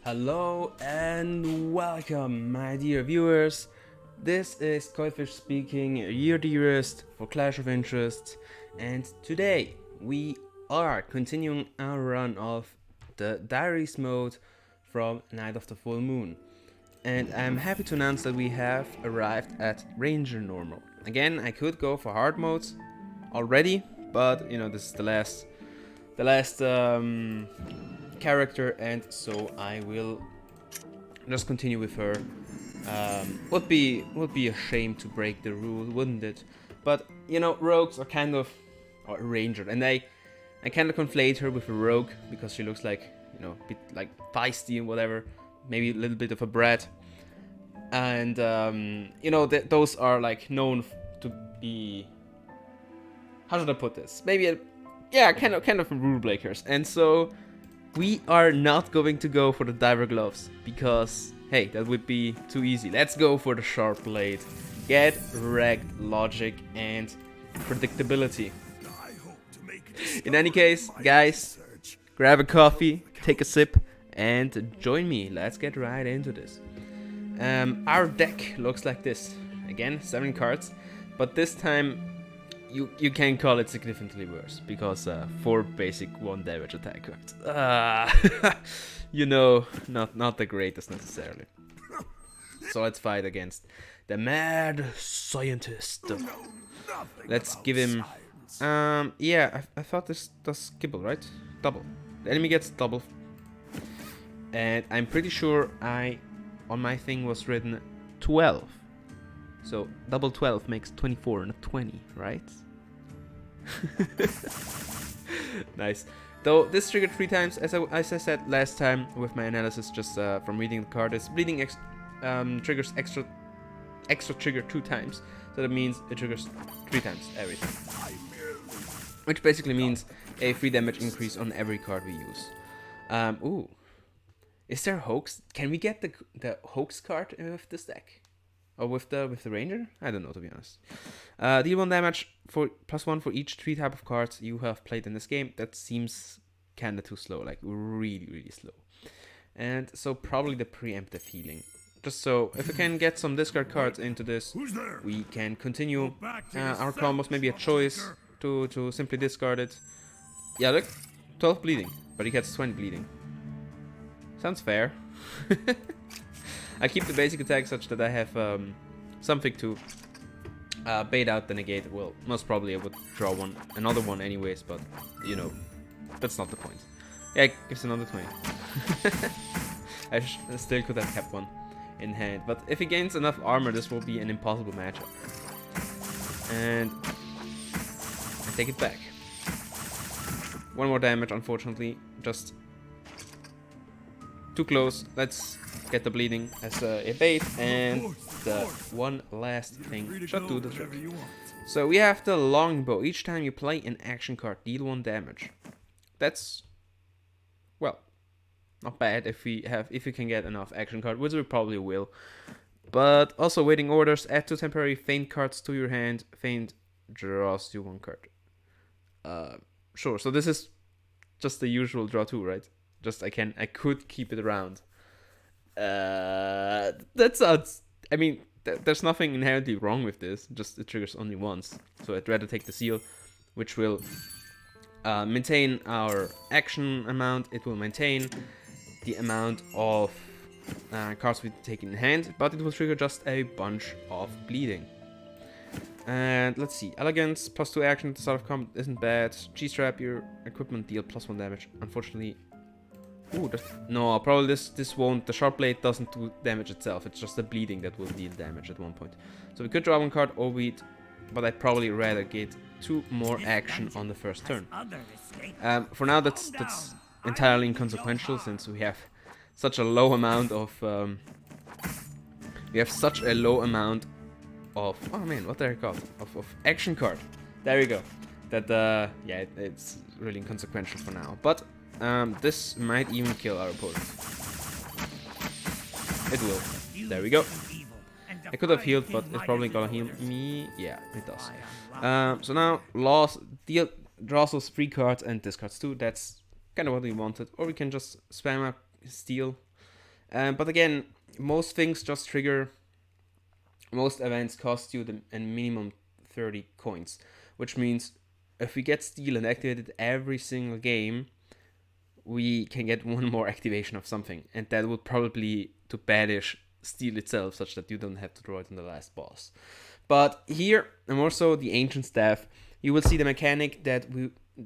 Hello and welcome, my dear viewers. This is COI speaking, your dearest for Clash of Interests, and today we are continuing our run of the Diaries mode from Night of the Full Moon. And I'm happy to announce that we have arrived at Ranger Normal. Again, I could go for hard modes already, but you know, this is the last character, and so I will just continue with her. Would be a shame to break the rule, wouldn't it? But you know, rogues are kind of, or a ranger, and I kind of conflate her with a rogue because she looks like, you know, a bit like feisty and whatever, maybe a little bit of a brat, and you know, those are like known to be, how should I put this? Maybe yeah, kind of rule breakers, and so we are not going to go for the diver gloves because, hey, that would be too easy. Let's go for the sharp blade. Get wrecked logic and predictability. In any case, guys, grab a coffee, take a sip, and join me. Let's get right into this. Our deck looks like this. Again, 7 cards, but this time you can call it significantly worse because 4 basic 1 damage attack cards. You know, not the greatest necessarily. So let's fight against the mad scientist. Let's give him. Yeah, I thought this does kibble, right? Double. The enemy gets double, and I'm pretty sure on my thing was written 12. So double 12 makes 24 and a 20, right? Nice. Though this triggered 3 times, as I said last time with my analysis, just from reading the card, is bleeding triggers extra trigger 2 times. So that means it triggers 3 times every time. Which basically means a 3 damage increase on every card we use. Ooh. Is there hoax? Can we get the hoax card with this deck? Or with the ranger? I don't know, to be honest. Deal 1 damage for +1 for each 3 type of cards you have played in this game. That seems kinda too slow, like really slow. And so probably the preemptive healing. Just so if we can get some discard cards into this, we can continue our combos. Maybe a choice to simply discard it. Yeah, look, 12 bleeding, but he gets 20 bleeding. Sounds fair. I keep the basic attack such that I have something to bait out the negate. Well, most probably I would draw another one anyways, but you know, that's not the point. Yeah, it gives another 20. I still could have kept one in hand, but if he gains enough armor, this will be an impossible matchup. And I take it back. 1 more damage, unfortunately, just too close. Let's get the bleeding as a bait, and the one last thing should do the trick. So we have the longbow. Each time you play an action card, deal 1 damage. That's, well, not bad if we can get enough action card, which we probably will. But also waiting orders, add 2 temporary feint cards to your hand. Feint draws you 1 card. Sure. So this is just the usual draw 2, right? Just I could keep it around. That sounds. I mean, there's nothing inherently wrong with this. Just it triggers only once. So I'd rather take the seal, which will maintain our action amount. It will maintain the amount of cards we take in hand, but it will trigger just a bunch of bleeding. And let's see, elegance +2 action at the start of combat isn't bad. G-strap, your equipment deal +1 damage. Unfortunately. Ooh, no, probably this won't. The sharp blade doesn't do damage itself. It's just the bleeding that will deal damage at one point. So we could draw 1 card, but I'd probably rather get 2 more action on the first turn. For now, that's entirely inconsequential since we have such a low amount of. Oh man, what the heck of action card. There we go. That yeah, it's really inconsequential for now, but. This might even kill our opponent. It will. There we go. I could have healed, but it's probably gonna heal me. Yeah, it does. So now, draws those 3 cards and discards 2. That's kind of what we wanted. Or we can just spam up steal But again, most things just trigger. Most events cost you a minimum 30 coins, which means if we get Steel and activate it every single game, we can get one more activation of something, and that would probably to banish Steel itself, such that you don't have to draw it in the last boss. But here, and more so the Ancient Staff, you will see the mechanic that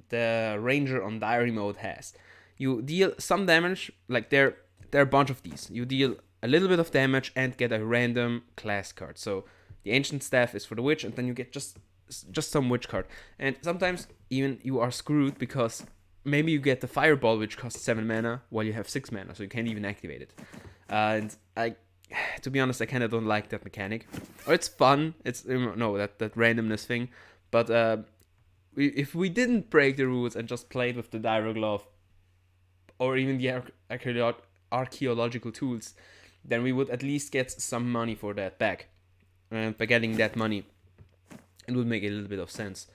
the Ranger on Diary mode has. You deal some damage, like there are a bunch of these. You deal a little bit of damage and get a random class card. So the Ancient Staff is for the Witch, and then you get just some Witch card. And sometimes even you are screwed because maybe you get the Fireball, which costs 7 mana, while you have 6 mana, so you can't even activate it. And to be honest, I kind of don't like that mechanic. Or it's fun, it's that randomness thing. But if we didn't break the rules and just played with the Dire Glove, or even the archaeological tools, then we would at least get some money for that back. And by getting that money, it would make a little bit of sense.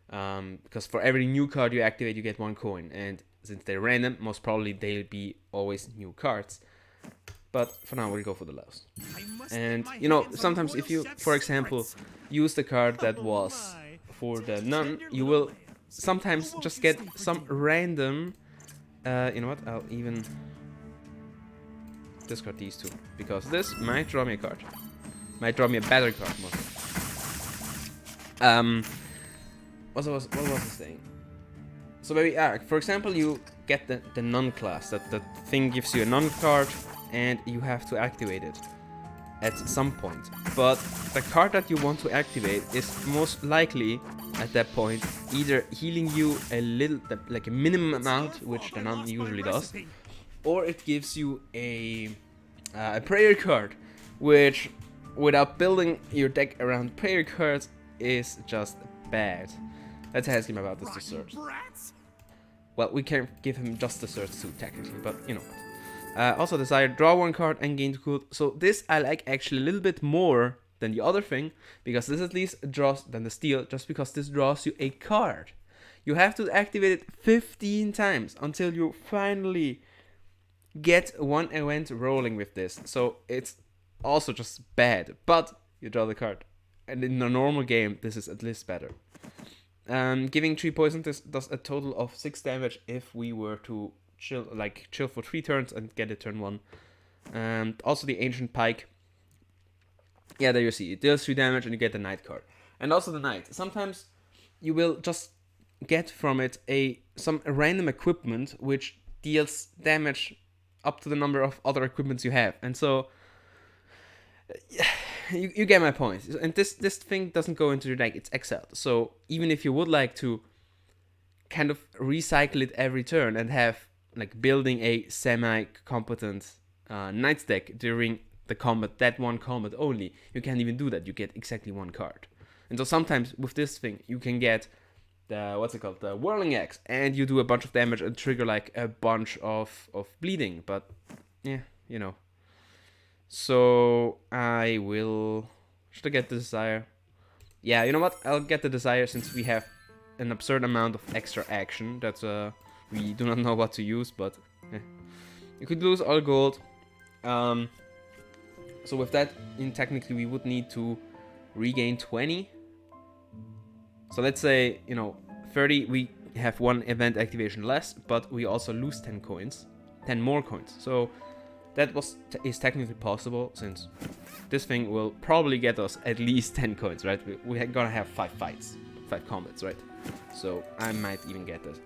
Because for every new card you activate, you get 1 coin. And since they're random, most probably they'll be always new cards. But for now, we'll go for the lows. And, sometimes if you, for example, use the card that was for the Nun, you will sometimes just get some random... you know what, I'll even discard these 2, because this might draw me a card. Might draw me a better card, more. What was I saying? So maybe, for example, you get the Nun class. That thing gives you a Nun card, and you have to activate it at some point. But the card that you want to activate is most likely, at that point, either healing you a little, like a minimum amount, which the Nun usually does, or it gives you a prayer card, which, without building your deck around prayer cards, is just bad. Let's ask him about this dessert. Well, we can't give him just desserts too, technically, but you know what. Also, desire, draw 1 card and gain 2 gold. So this I like actually a little bit more than the other thing, because this at least draws than the Steel, just because this draws you a card. You have to activate it 15 times until you finally get 1 event rolling with this. So it's also just bad, but you draw the card. And in a normal game, this is at least better. Giving 3 poison, this does a total of 6 damage if we were to chill for 3 turns and get it turn 1. And also the Ancient Pike. Yeah, there you see, it deals 3 damage and you get the Knight card. And also the Knight. Sometimes you will just get from it some random equipment which deals damage up to the number of other equipments you have. And so you get my point. And this thing doesn't go into your deck, it's exiled. So even if you would like to kind of recycle it every turn and have like building a semi-competent Knight's deck during the combat, that one combat only, you can't even do that. You get exactly 1 card. And so sometimes with this thing, you can get the Whirling Axe, and you do a bunch of damage and trigger like a bunch of bleeding. But yeah, you know. So I will... Should I get the Desire? Yeah, you know what? I'll get the Desire since we have an absurd amount of extra action that we do not know what to use, but you could lose all gold. So with that, technically we would need to regain 20. So let's say, 30, we have 1 event activation less, but we also lose 10 coins, 10 more coins. So that is technically possible, since this thing will probably get us at least 10 coins, right? We're gonna have 5 fights, 5 combats, right? So I might even get this.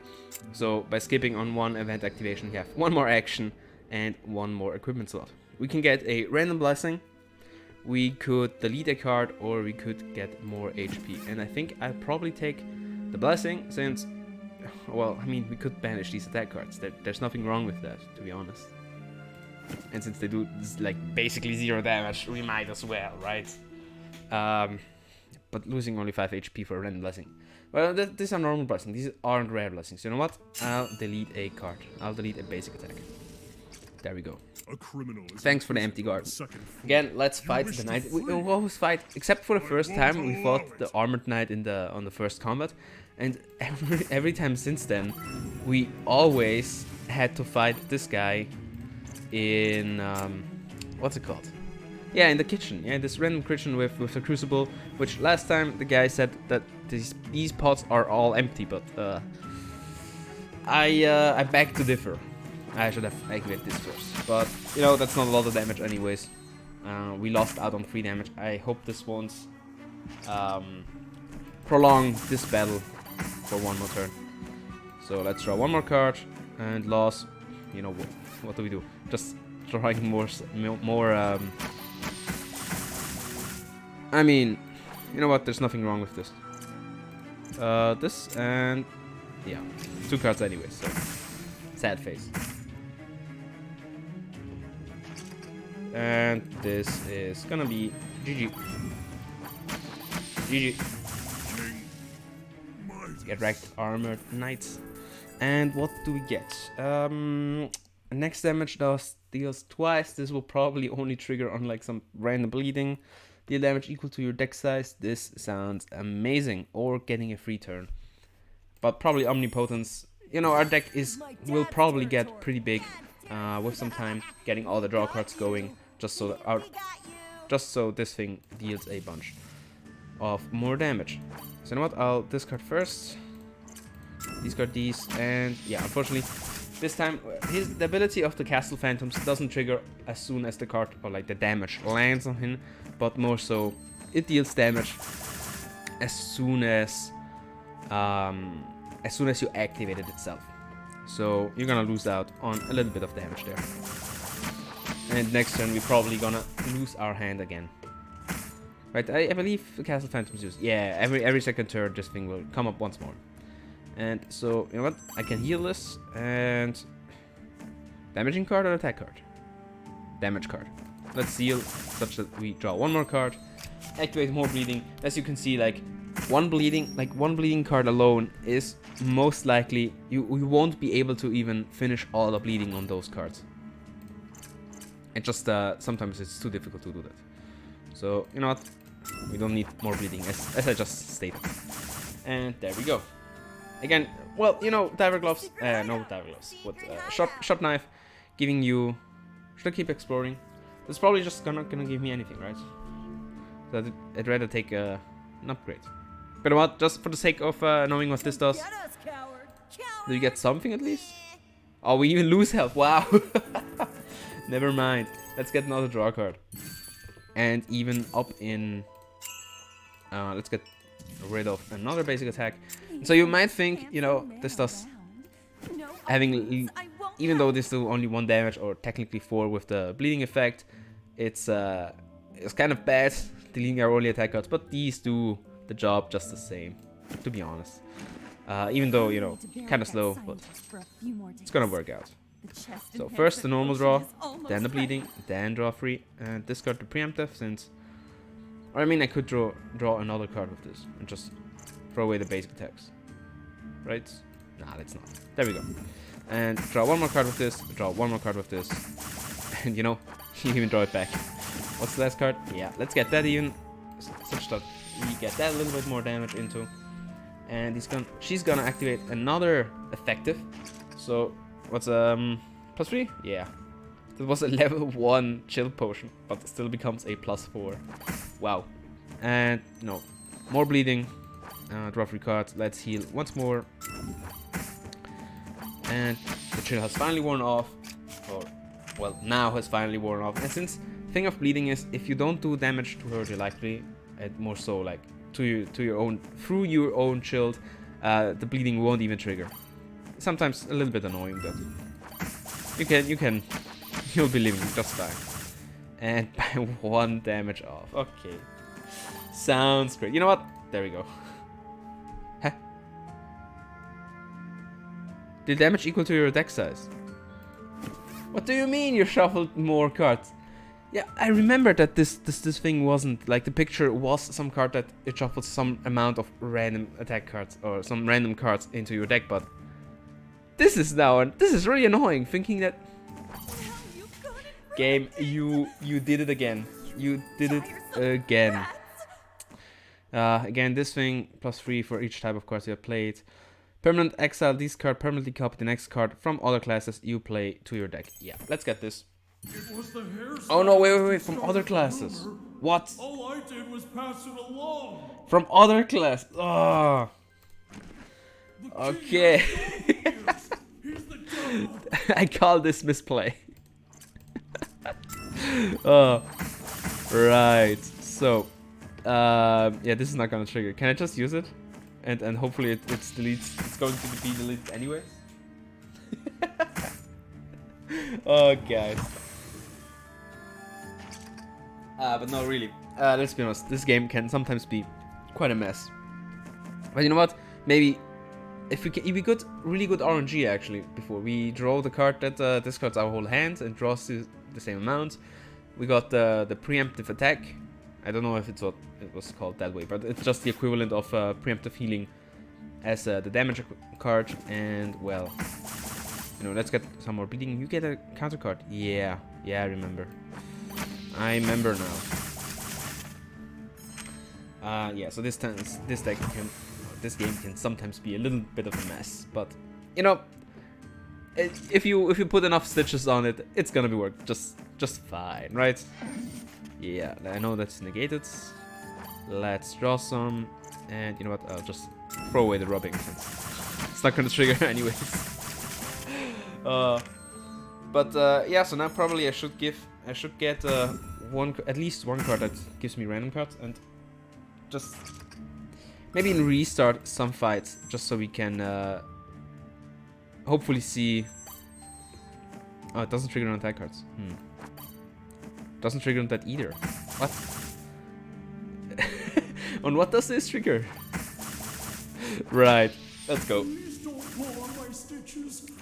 So by skipping on 1 event activation, we have 1 more action and 1 more equipment slot. We can get a random blessing, we could delete a card, or we could get more HP. And I think I'll probably take the blessing, since, well, I mean, we could banish these attack cards. There's nothing wrong with that, to be honest. And since they do like basically 0 damage, we might as well, right? But losing only 5 HP for a random blessing. Well, these are normal blessings. These aren't rare blessings. You know what? I'll delete a card. I'll delete a basic attack. There we go. Thanks for the empty guard. Again, let's fight the knight. We always fight, except for the first time we fought the armored knight on the first combat, and every time since then we always had to fight this guy in what's it called? Yeah, in the kitchen. Yeah, this random kitchen with the crucible, which last time the guy said that these pots are all empty, but I beg to differ. I should have activated this first, but you know that's not a lot of damage anyways. We lost out on free damage. I hope this won't prolong this battle for one more turn. So let's draw one more card and loss. You know what do we do? Just drawing more. I mean, you know what? There's nothing wrong with this. This and yeah, 2 cards anyway. So sad face. And this is gonna be GG. GG. Get wrecked, armored knights. And what do we get? Next damage deals twice. This will probably only trigger on like some random bleeding. Deal damage equal to your deck size. This sounds amazing. Or getting a free turn. But probably omnipotence. You know, our deck will probably get pretty big with some time, getting all the draw cards going, just so this thing deals a bunch of more damage. So you know what? I'll discard first. Discard these, and yeah, unfortunately, this time the ability of the Castle Phantoms doesn't trigger as soon as the card or like the damage lands on him, but more so it deals damage as soon as you activate it itself. So you're gonna lose out on a little bit of damage there. And next turn we're probably gonna lose our hand again. Right, I believe the Castle Phantoms use. Yeah, every second turn this thing will come up once more. And so, you know what? I can heal this and damaging card or attack card? Damage card. Let's heal such that we draw one more card. Activate more bleeding. As you can see, like one bleeding card alone is most likely you won't be able to even finish all the bleeding on those cards. It just sometimes it's too difficult to do that. So you know what? We don't need more bleeding, as I just stated. And there we go. Again, well, you know, diver gloves. No diver gloves. What? Shot knife, giving you. Should I keep exploring? It's probably just gonna give me anything, right? So I'd rather take an upgrade. But what? Just for the sake of knowing what this does. Do you get something at least? Oh, we even lose health. Wow. Never mind. Let's get another draw card. And even up in. Let's get rid of another basic attack. So you might think, you know, this does having, even though this do only 1 damage or technically 4 with the bleeding effect, it's kind of bad deleting our only attack cards, but these do the job just the same, to be honest. Even though, you know, kind of slow, but it's gonna work out. So first the normal draw, then the bleeding, then draw 3, and discard the preemptive since. Or I mean, I could draw another card with this and just throw away the basic attacks. Right? Nah, let's not. There we go. And draw one more card with this, draw one more card with this. And you know, you even draw it back. What's the last card? Yeah, let's get that even. Such that we get that a little bit more damage into. And she's gonna activate another effective. So, what's +3? Yeah. That was a level 1 chill potion, but it still becomes a +4. Wow. And no, more bleeding. Draw 3 cards. Let's heal once more. And the chill has finally worn off. Or, well, now has finally worn off. And since thing of bleeding is, if you don't do damage to her directly, and more so like through your own shield, the bleeding won't even trigger. Sometimes a little bit annoying, but you'll be living just fine. And by 1 damage off. Okay. Sounds great. You know what? There we go. Huh? The damage equal to your deck size. What do you mean you shuffled more cards? Yeah, I remember that this thing wasn't like the picture was some card that it shuffles some amount of random attack cards or some random cards into your deck, but this is really annoying thinking that game you did it again. You did it again. Again, this thing +3 for each type of cards you have played. Permanent exile this card, permanently copy the next card from other classes you play to your deck. Yeah, let's get this. It was the hairstyle. Oh no, wait, from other classes. What? All I did was pass it along. From other class. Oh. Okay. He's the devil. I call this misplay. Oh. Right. So. Yeah, this is not gonna trigger. Can I just use it? And hopefully it deletes. It's going to be deleted anyways. Oh, guys. But no, really. Let's be honest. This game can sometimes be quite a mess. But you know what? Maybe if we got really good RNG actually before we draw the card that discards our whole hand and draws the same amount. We got the preemptive attack. I don't know if it's what it was called that way, but it's just the equivalent of preemptive healing as the damage card. And well, you know, let's get some more bleeding. You get a counter card. Yeah, I remember. I remember now. Yeah. So this game can sometimes be a little bit of a mess, but you know, if you put enough stitches on it, it's gonna be work just fine, right? Yeah, I know that's negated. Let's draw some, and you know what? I'll just throw away the rubbing since it's not gonna trigger anyways. Yeah. So now probably I should get at least one card that gives me random cards, and just maybe restart some fights just so we can hopefully see. Oh, it doesn't trigger on attack cards. Doesn't trigger on that either. What? On what does this trigger? Right, let's go.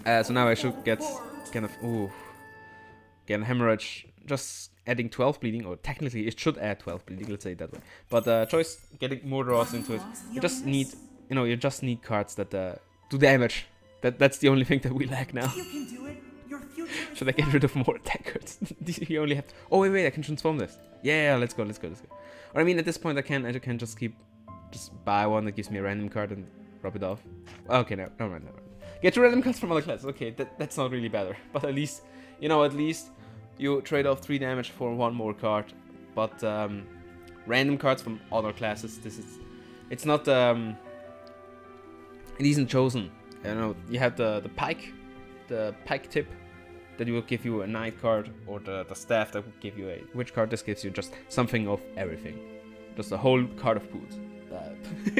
So now I should get kind of get a hemorrhage, just adding 12 bleeding, or technically it should add 12 bleeding, let's say it that way. But choice getting more draws into it. You just need cards that do damage. That's the only thing that we lack now. You can do it. Your future is Should I get rid of more attack cards? You only have. Oh wait, I can transform this. Yeah, let's go. Or I mean, at this point, I can just buy one that gives me a random card and rub it off. Okay, no, never mind. Get your random cards from other classes. Okay, that's not really better, but at least you trade off 3 damage for 1 more card. But random cards from other classes. It's not it isn't chosen. You know, you have the pike tip that will give you a knight card, or the staff that will give you a witch card. This gives you just something of everything, just a whole card of pools.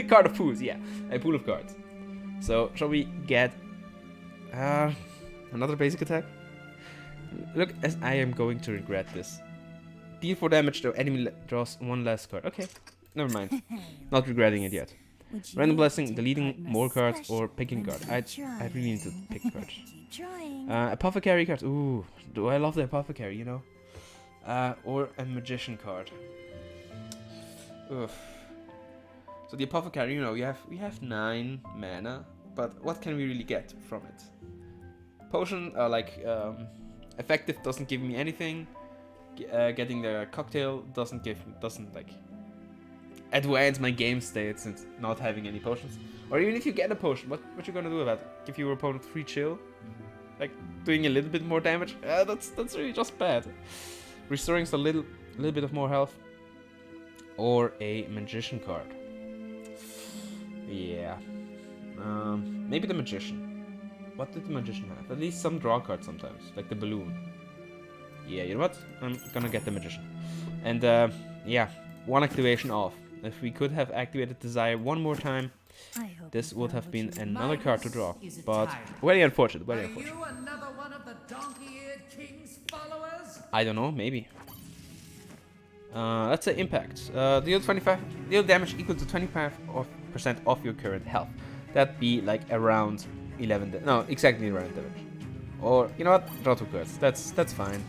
Card of pools, yeah, a pool of cards. So shall we get another basic attack? Look, as I am going to regret this. Deal 4 damage to enemy draws 1 less card. Okay, never mind. Not regretting it yet. Random blessing, deleting more cards, or picking card. I really need to pick cards. Apothecary card. Ooh, do I love the apothecary, you know? Or a magician card. Oof. So the apothecary, you know, we have 9 mana, but what can we really get from it? Potion, effective doesn't give me anything. Getting the cocktail doesn't like advance my game state since not having any potions. Or even if you get a potion, what you gonna do about it? Give your opponent free chill? Like doing a little bit more damage? That's really just bad. Restoring a little bit of more health. Or a magician card. Yeah. Maybe the magician. What did the magician have? At least some draw cards sometimes, like the balloon. Yeah, you know what? I'm gonna get the magician. And yeah, 1 activation off. If we could have activated Desire 1 more time, this would have been another card to draw. But very unfortunate, very unfortunate. Are you another one of the donkey-eared king's followers? I don't know, maybe. Let's say impact. Deal damage equal to 25% of your current health. That'd be like around 11. No, exactly around damage. Or you know what? Draw 2 cards. That's fine.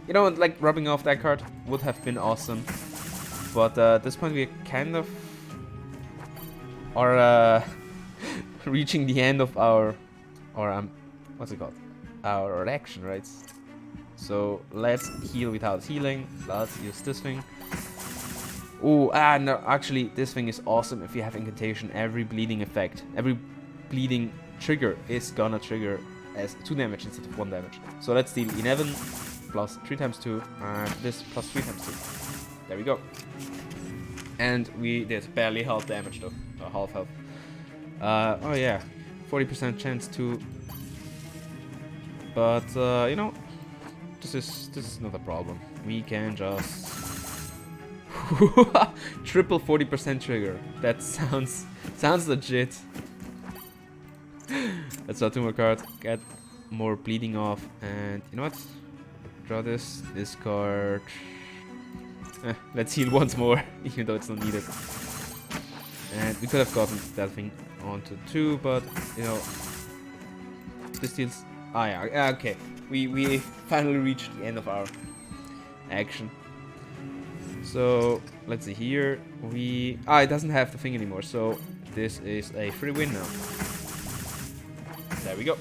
You know, like rubbing off that card would have been awesome. But at this point we kind of are reaching the end of our what's it called? Our action, right? So let's heal without healing. Let's use this thing. Oh, no, actually this thing is awesome if you have incantation. Every bleeding effect, every bleeding trigger is gonna trigger as 2 damage instead of 1 damage. So let's deal 11 plus 3 times 2, this plus 3 times 2. There we go. And we did barely health damage though, half health. Oh yeah, 40% chance to. But you know, this is not a problem. We can just triple 40% trigger. That sounds legit. Let's draw 2 more cards, get more bleeding off, and you know what? Draw this card. Let's heal once more, even though it's not needed. And we could have gotten that thing onto 2, but you know, this deals. Ah yeah, okay. We finally reached the end of our action. So let's see here. It doesn't have the thing anymore, so this is a free win now. There we go.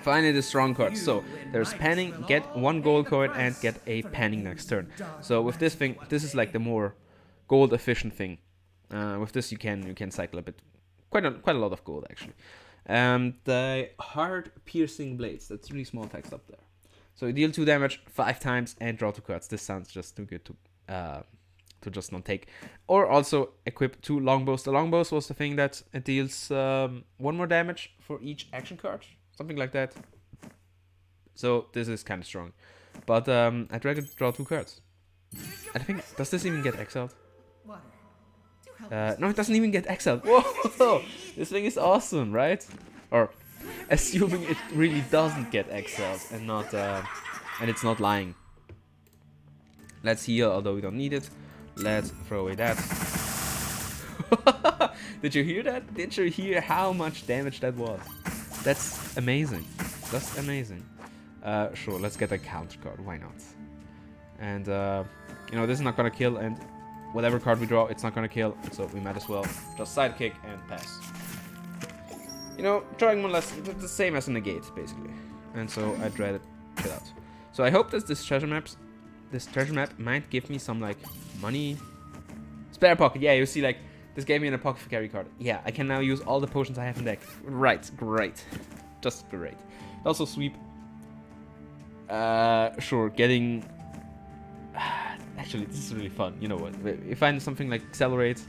Finally the strong card. So there's panning, get 1 gold coin and get a panning next turn. So with this thing, this is like the more gold efficient thing. With this you can cycle a bit, quite a lot of gold actually. The hard piercing blades, that's really small text up there. So you deal 2 damage 5 times and draw 2 cards. This sounds just too good to just not take. Or also equip 2 longbows. The longbows was the thing that deals 1 more damage for each action card, something like that. So this is kind of strong. But I'd rather draw 2 cards. I think, does this even get exiled? No, it doesn't even get exiled. Whoa! This thing is awesome, right? Or assuming it really doesn't get exiled and not and it's not lying. Let's heal, although we don't need it. Let's throw away that. Did you hear that? Did you hear how much damage that was? That's amazing. That's amazing. Sure, let's get a counter card. Why not? And you know, this is not gonna kill, and whatever card we draw, it's not gonna kill. So we might as well just sidekick and pass. You know, drawing more or less the same as a negate, basically. And so I'd rather chill out. So I hope that this treasure map might give me some like money. Spare pocket, yeah, you see, like this gave me an apothecary card. Yeah, I can now use all the potions I have in deck. Right, great. Just great. Also sweep. Sure, getting actually this is really fun. You know what? If I find something like accelerate,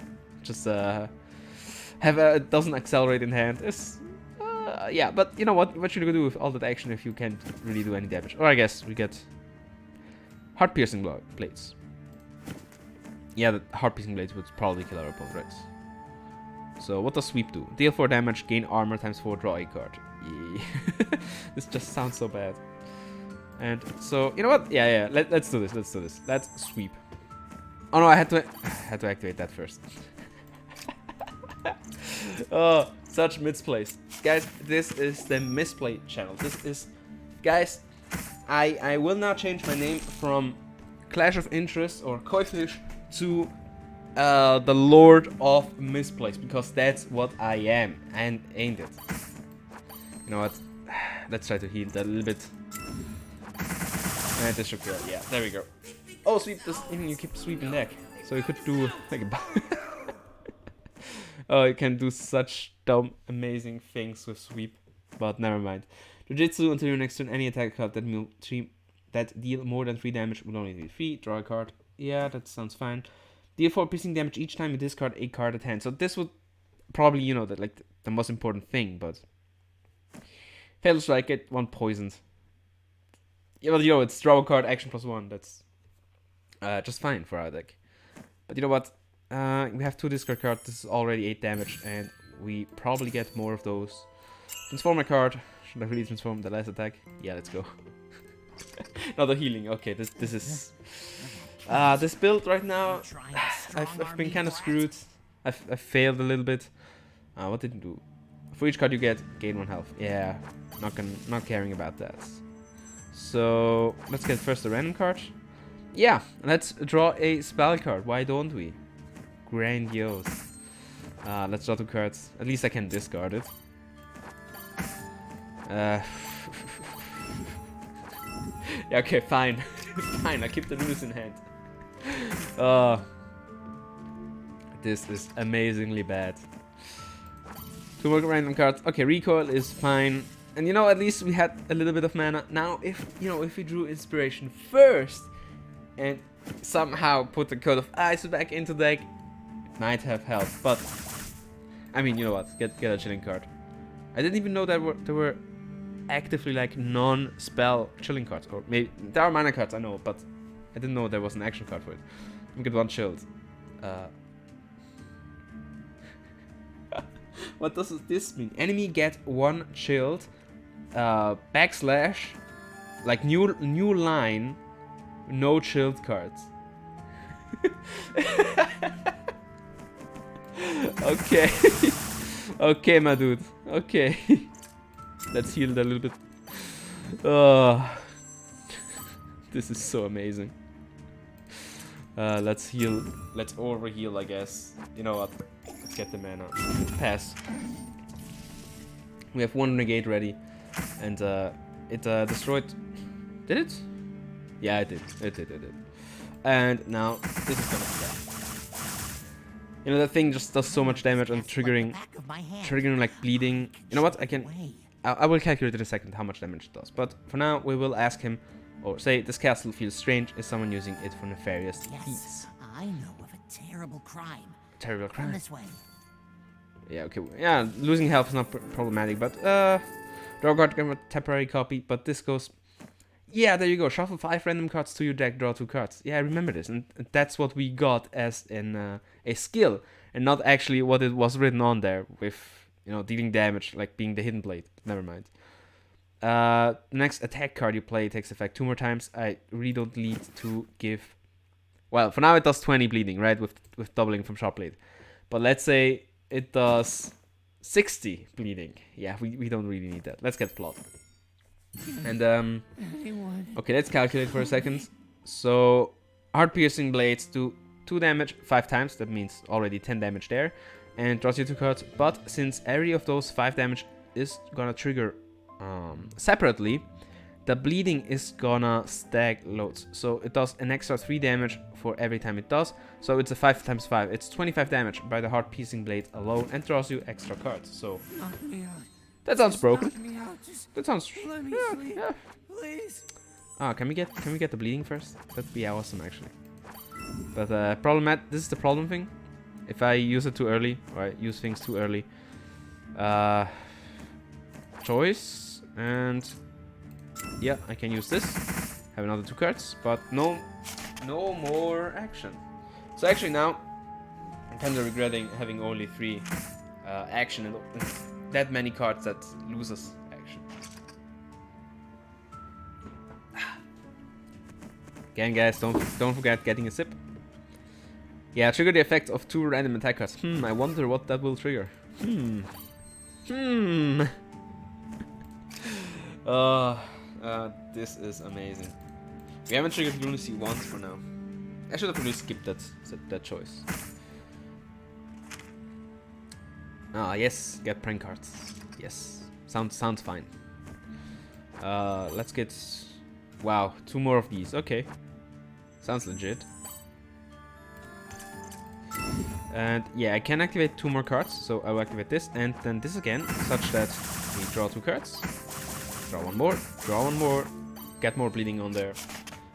just have a doesn't accelerate in hand. Is yeah, but you know what? What should we do with all that action if you can't really do any damage? Or I guess we get heart piercing blades. Yeah, the heart piercing blades would probably kill our opponent, right? So what does sweep do? Deal 4 damage, gain armor times 4, draw a card. Yeah. This just sounds so bad. And so you know what? Yeah. Let's do this. Let's sweep. Oh no, I had to activate that first. Oh, such misplays, guys. This is the misplay channel. This is, guys. I will now change my name from Clash of Interest or Koi Fish to the Lord of Misplays, because that's what I am, and ain't it? You know what? Let's try to heal that a little bit. And this should kill. Yeah, there we go. Oh, sweep this. Even you keep sweeping deck, so you could do like a. Oh, you can do such dumb, amazing things with sweep, but never mind. Jujitsu until your next turn. Any attack card that deal more than 3 damage will only deal 3. Draw a card. Yeah, that sounds fine. Deal 4 piercing damage each time you discard a card at hand. So this would probably, you know, that like the most important thing, but fatal strike, get 1 poisoned. Yeah, but you know, it's draw a card, action +1. That's just fine for our deck. But you know what? We have 2 discard cards. This is already 8 damage, and we probably get more of those. Transform a card. Should I really transform the last attack? Yeah, let's go. Another healing. Okay, this is this build right now. I've been kind of screwed. I've failed a little bit. What did it do? For each card you get, gain 1 health. Yeah, not caring about that. So let's get first a random card. Yeah, let's draw a spell card. Why don't we? Grandiose. Let's draw 2 cards. At least I can discard it. Yeah, okay, fine. Fine, I keep the rules in hand. This is amazingly bad. 2 more random cards. Okay, recoil is fine. And you know, at least we had a little bit of mana. Now, if we drew Inspiration first and somehow put the Code of Ice back into deck, it might have helped. But I mean, you know what? Get a chilling card. I didn't even know that there were actively like non-spell chilling cards, or maybe there are mana cards. I know, but I didn't know there was an action card for it. We get 1 chilled. What does this mean? Enemy get 1 chilled. Backslash, like new line, no chilled cards. Okay. Okay, my dude. Okay. Let's heal that a little bit. Oh, this is so amazing. Let's heal. Let's overheal, I guess. You know what? Let's get the mana. Pass. We have 1 negate ready, and it destroyed. Did it? Yeah, it did. It did. And now this is gonna be bad. You know, that thing just does so much damage and triggering like bleeding. You know what? I will calculate in a second how much damage it does. But for now, we will ask him, or say, this castle feels strange. Is someone using it for nefarious deeds? Yes, I know of a terrible crime. Terrible crime. Come this way. Yeah, okay. Yeah, losing health is not problematic, but draw card, get a temporary copy. But this goes. Yeah, there you go. Shuffle 5 random cards to your deck, draw 2 cards. Yeah, I remember this, and that's what we got as a skill, and not actually what it was written on there with, you know, dealing damage, like being the hidden blade. Never mind. Next attack card you play takes effect 2 more times. I really don't need to give. Well, for now it does 20 bleeding, right, with doubling from sharp blade. But let's say it does 60 bleeding. Yeah, we don't really need that. Let's get plot. And okay, let's calculate for a second. So hard piercing blades do 2 damage 5 times. That means already 10 damage there, and draws you 2 cards. But since every of those 5 damage is gonna trigger separately, the bleeding is gonna stack loads. So it does an extra 3 damage for every time it does. So it's a 5 times 5. It's 25 damage by the hard piercing blade alone, and draws you extra cards. So that sounds broken. That sounds. Yeah. Please. Ah, can we get the bleeding first? That'd be awesome, actually. But this is the problem thing. If I use it too early, or I use things too early, choice, and yeah, I can use this. Have another 2 cards, but no more action. So actually now, I'm kind of regretting having only 3 action and that many cards that loses action. Again, guys, don't forget getting a sip. Yeah, trigger the effect of 2 random attack cards. I wonder what that will trigger. This is amazing. We haven't triggered lunacy once for now. I should have really skipped that choice. Ah, yes, get prank cards. Yes, sounds fine. Let's get. Wow, 2 more of these. Okay, sounds legit. And yeah, I can activate 2 more cards, so I'll activate this and then this again, such that we draw 2 cards, draw 1 more, get more bleeding on there.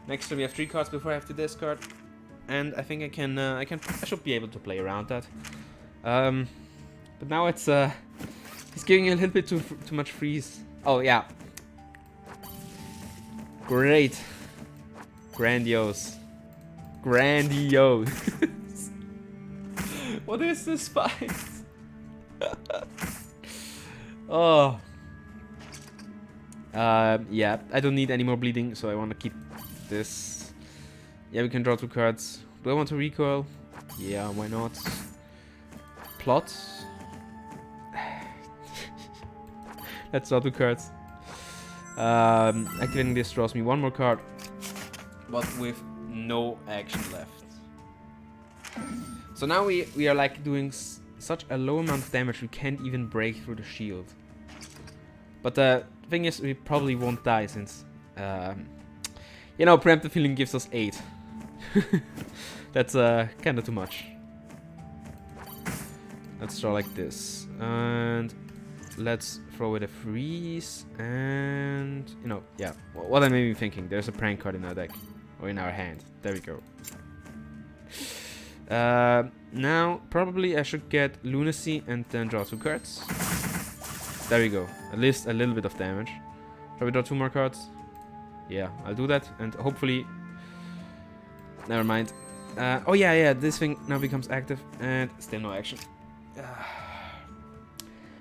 Next we have 3 cards before I have to discard, and I think I should be able to play around that. But now it's he's giving a little bit too much freeze. Oh yeah, great, grandiose. What is this fight? Oh. Yeah, I don't need any more bleeding, so I want to keep this. Yeah, we can draw 2 cards. Do I want to recoil? Yeah, why not? Plot. Let's draw 2 cards. Activating this draws me 1 more card, but with no action left. So now we are like doing such a low amount of damage we can't even break through the shield. But the thing is, we probably won't die since, you know, preemptive healing gives us 8. That's kind of too much. Let's draw like this, and let's throw it a freeze and you know, yeah. What I may be thinking, there's a prank card in our deck or in our hand. There we go. Now probably I should get Lunacy and then draw 2 cards. There we go. At least a little bit of damage. Shall we draw 2 more cards? Yeah, I'll do that and hopefully. Never mind. Oh yeah, this thing now becomes active and still no action.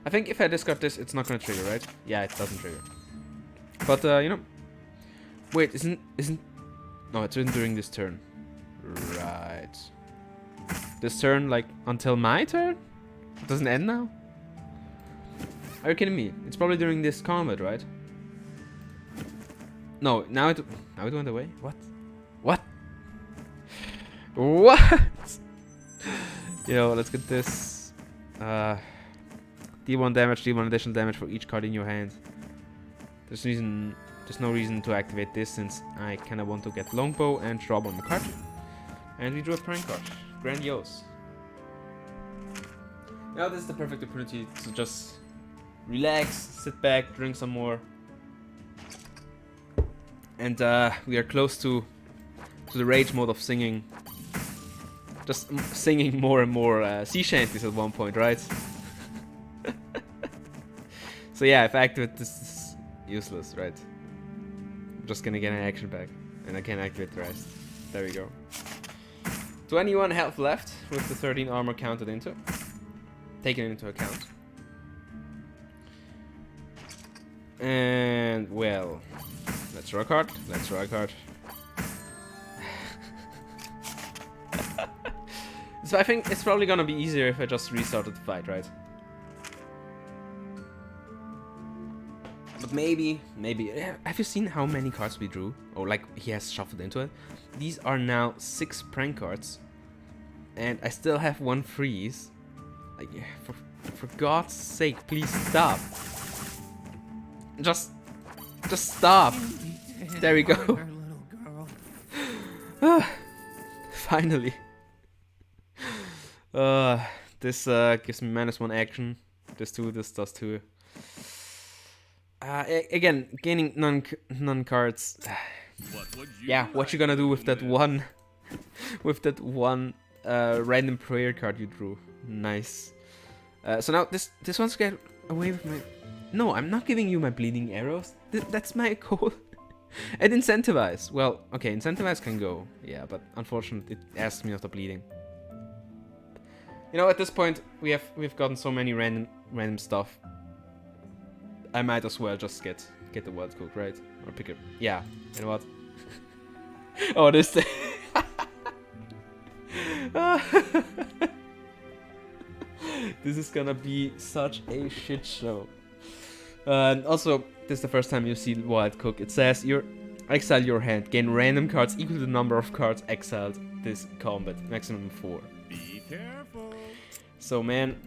I think if I discard this, it's not gonna trigger, right? Yeah, it doesn't trigger. But you know, wait, isn't? No, it's written during this turn. Right. This turn, like until my turn? It doesn't end now? Are you kidding me? It's probably during this combat, right? No, now it went away. What? What? What? Yo, let's get this. D1 damage, D1 additional damage for each card in your hand. There's no reason to activate this since I kind of want to get Longbow and draw one more card. And we drew a prank card. Grandiose. Now this is the perfect opportunity to just relax, sit back, drink some more. And we are close to the rage mode of singing. Just singing more and more sea shanties at one point, right? So yeah, if I activate this is useless, right? I'm just gonna get an action back, and I can activate the rest. There we go. 21 health left with the 13 armor counted into. Taken into account. And well, let's draw a card. Let's draw a card. So I think it's probably gonna be easier if I just restarted the fight, right? But maybe. Have you seen how many cards we drew? Or like he has shuffled into it? These are now 6 prank cards, and I still have 1 freeze. Like, for God's sake, please stop. Just stop. There we go. Finally. This gives me -1 action. This does 2. Again, gaining none cards. Yeah, what you gonna do with that one? With that one random prayer card you drew? Nice. So now this one's get away with my. No, I'm not giving you my bleeding arrows. That's my goal. And incentivize. Well, okay, incentivize can go. Yeah, but unfortunately, it asks me of the bleeding. You know, at this point, we've gotten so many random stuff. I might as well just get the wild cook, right? Or pick it. Yeah, you know what? Oh, this thing. This is gonna be such a shit show. And also, this is the first time you see wild cook. It says exile your hand, gain random cards equal to the number of cards exiled this combat, maximum 4. Be careful. So man.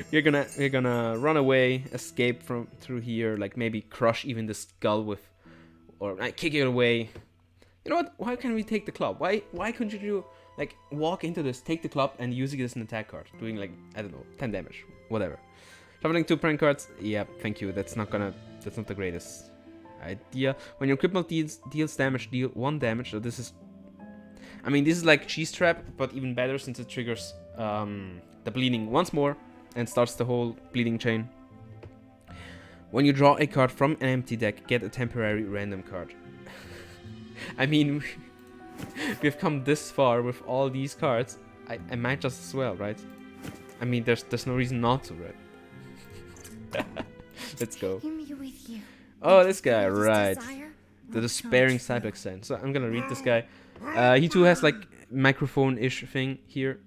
You're gonna run away, escape through here, like maybe crush even the skull with, or kick it away. You know what? Why can't we take the club? Why couldn't you do like walk into this, take the club, and using it as an attack card, doing like I don't know, 10 damage, whatever. Shuffling 2 prank cards. Yeah, thank you. That's not the greatest idea. When your cripple deals damage, deal 1 damage. So this is, I mean, this is like cheese trap, but even better since it triggers the bleeding once more. And starts the whole bleeding chain. When you draw a card from an empty deck, get a temporary random card. I mean, we've come this far with all these cards. I might just as well, right? I mean, there's no reason not to, right? Let's go. Oh, this guy, right? The despairing Cybex Sense. So I'm gonna read this guy. He too has like microphone-ish thing here.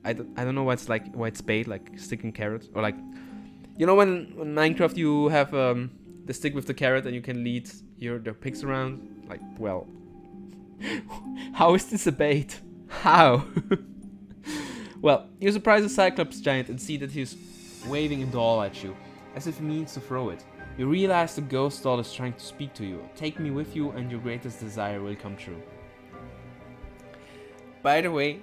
I don't know why it's bait, like stick and carrot, or like, you know when Minecraft you have the stick with the carrot and you can lead the pigs around. Like, well, how is this a bait? How? Well, you surprise a Cyclops giant and see that he's waving a doll at you, as if he means to throw it. You realize the ghost doll is trying to speak to you. Take me with you, and your greatest desire will come true. By the way,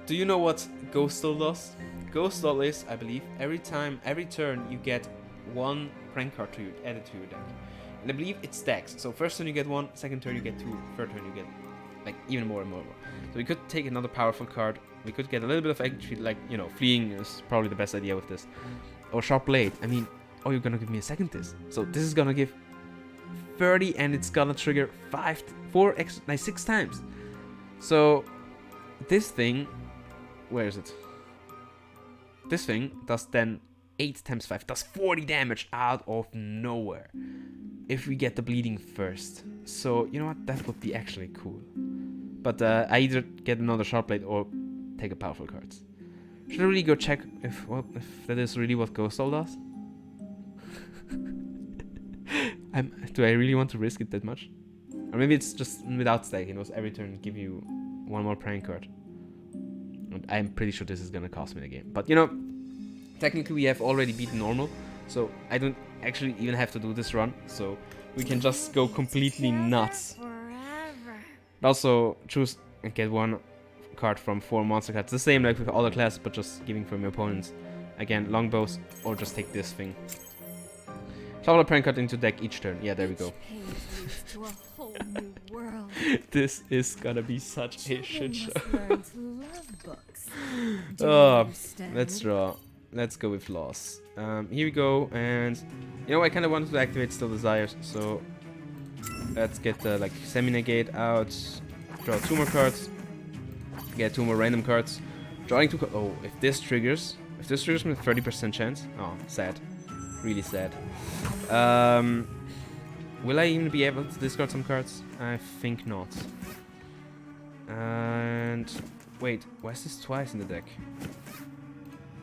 do you know what Ghost Doll does? Ghost Doll is, I believe, every turn you get one prank card added to your deck. And I believe it stacks. So first turn you get one, second turn you get two, third turn you get like even more and more. So we could take another powerful card. We could get a little bit of actually, like, you know, fleeing is probably the best idea with this. Or Sharp Blade. I mean, oh, you're gonna give me a second this. So this is gonna give 30 and it's gonna trigger 6 times. So this thing, where is it? This thing does then 8 times 5, does 40 damage out of nowhere. If we get the bleeding first. So, you know what, that would be actually cool. But I either get another Sharp Blade or take a powerful cards. Should I really go check if that is really what Ghost Doll does? Do I really want to risk it that much? Or maybe it's just without stacking. It was every turn give you one more prank card. And I'm pretty sure this is gonna cost me the game. But you know, technically we have already beaten normal, so I don't actually even have to do this run. So we can just go completely nuts. Also choose and get one card from 4 monster cards. The same like with other classes, but just giving from your opponents. Again, longbows, or just take this thing. Shuffle a prank card into deck each turn. Yeah, there we go. To a whole new world. This is gonna be such a shit show. Learn to love books. Do you Oh, understand? let's draw. Let's go with loss. Here we go, and you know I kind of wanted to activate Still Desires, so let's get the like semi-negate out. Draw 2 more cards. Get 2 more random cards. Drawing 2 cards. Oh, if this triggers with a 30% chance. Oh, sad. Really sad. Will I even be able to discard some cards? I think not. And wait, why is this twice in the deck?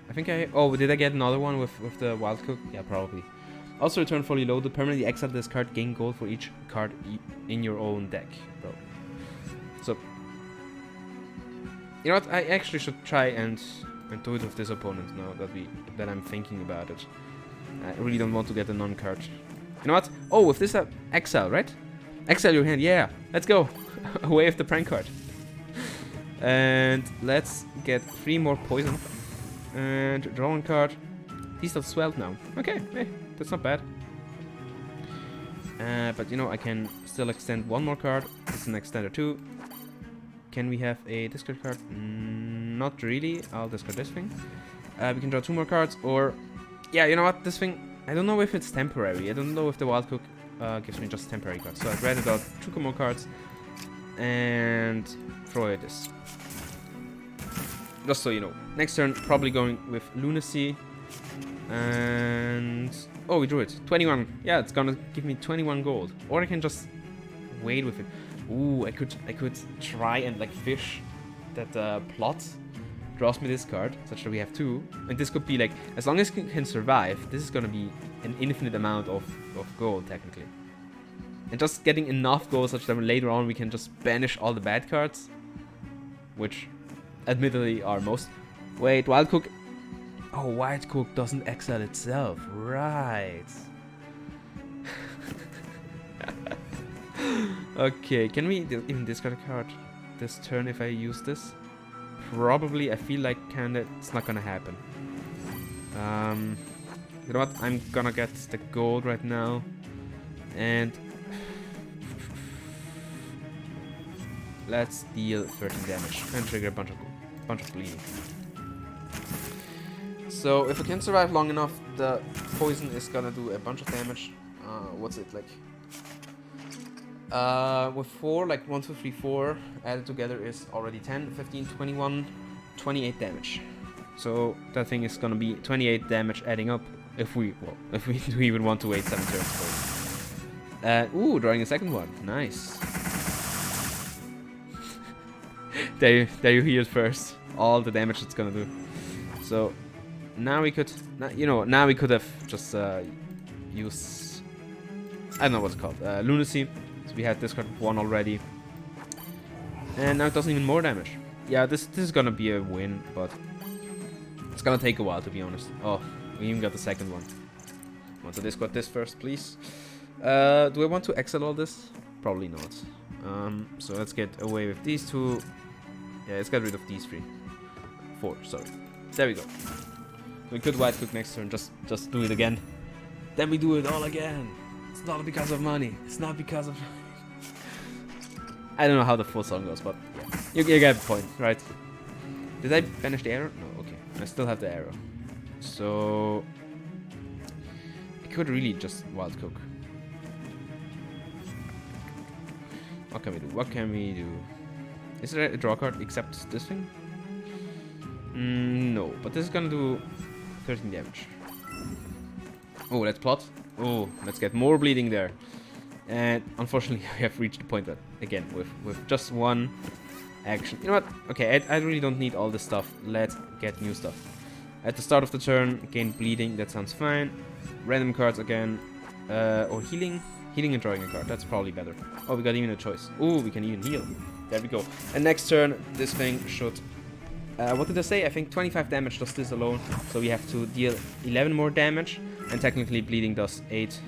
I think oh, did I get another one with the Wild Cook? Yeah, probably. Also return fully loaded, permanently exile this card, gain gold for each card in your own deck, bro. So, you know what? I actually should try and do it with this opponent now that I'm thinking about it. I really don't want to get a non-card. You know what? Oh, with this exile, right? Exile your hand, yeah. Let's go. Away with the prank card. And let's get 3 more poison. And draw 1 card. He's still swelled now. Okay, hey, that's not bad. But you know, I can still extend 1 more card. This is an extender 2. Can we have a discard card? Not really. I'll discard this thing. We can draw 2 more cards, or yeah, you know what? This thing, I don't know if it's temporary. I don't know if the Wild Cook gives me just temporary cards. So I'd rather draw 2 more cards and throw away this. Just so you know. Next turn, probably going with Lunacy. And oh, we drew it. 21. Yeah, it's gonna give me 21 gold. Or I can just wait with it. Ooh, I could try and like fish that plot draws me this card, such that we have 2. And this could be like, as long as it can survive, this is gonna be an infinite amount of gold technically. And just getting enough gold such that later on we can just banish all the bad cards, which admittedly are most. Wait, Wild Cook. Oh, Wild Cook doesn't exile itself, right? Okay, can we even discard a card this turn if I use this? Probably. I feel like kinda it's not gonna happen. You know what? I'm gonna get the gold right now, and let's deal 13 damage and trigger a bunch of bleeding. So if I can survive long enough, the poison is gonna do a bunch of damage. What's it like? With 4, like 1, 2, 3, 4 added together is already 10, 15, 21, 28 damage. So that thing is gonna be 28 damage adding up if we do even want to wait 7 turns. Ooh, drawing a second one. Nice. there you hear it first. All the damage it's gonna do. So now we could, now we could have just used, I don't know what's called, Lunacy. So we had discard 1 already, and now it does even more damage. Yeah, this is gonna be a win, but it's gonna take a while to be honest. Oh, we even got the second one. Want to discard this first, please? Do I want to exile all this? Probably not. So let's get away with these 2. Yeah, let's get rid of these 3. 4, sorry. There we go. We could white cook next turn, just do it again. Then we do it all again. It's not because of money. It's not because of... I don't know how the full song goes, but yeah. You get the point, right? Did I banish the arrow? No, okay. I still have the arrow. So... I could really just wild cook. What can we do? What can we do? Is there a draw card except this thing? No, but this is gonna do 13 damage. Oh, let's plot. Oh, let's get more bleeding there. And unfortunately, we have reached the point that, again, with just one action. You know what? Okay, I really don't need all this stuff. Let's get new stuff. At the start of the turn, gain bleeding. That sounds fine. Random cards again. Or healing. Healing and drawing a card. That's probably better. Oh, we got even a choice. Oh, we can even heal. There we go. And next turn, this thing should... what did I say? I think 25 damage does this alone. So we have to deal 11 more damage. And technically bleeding does 8.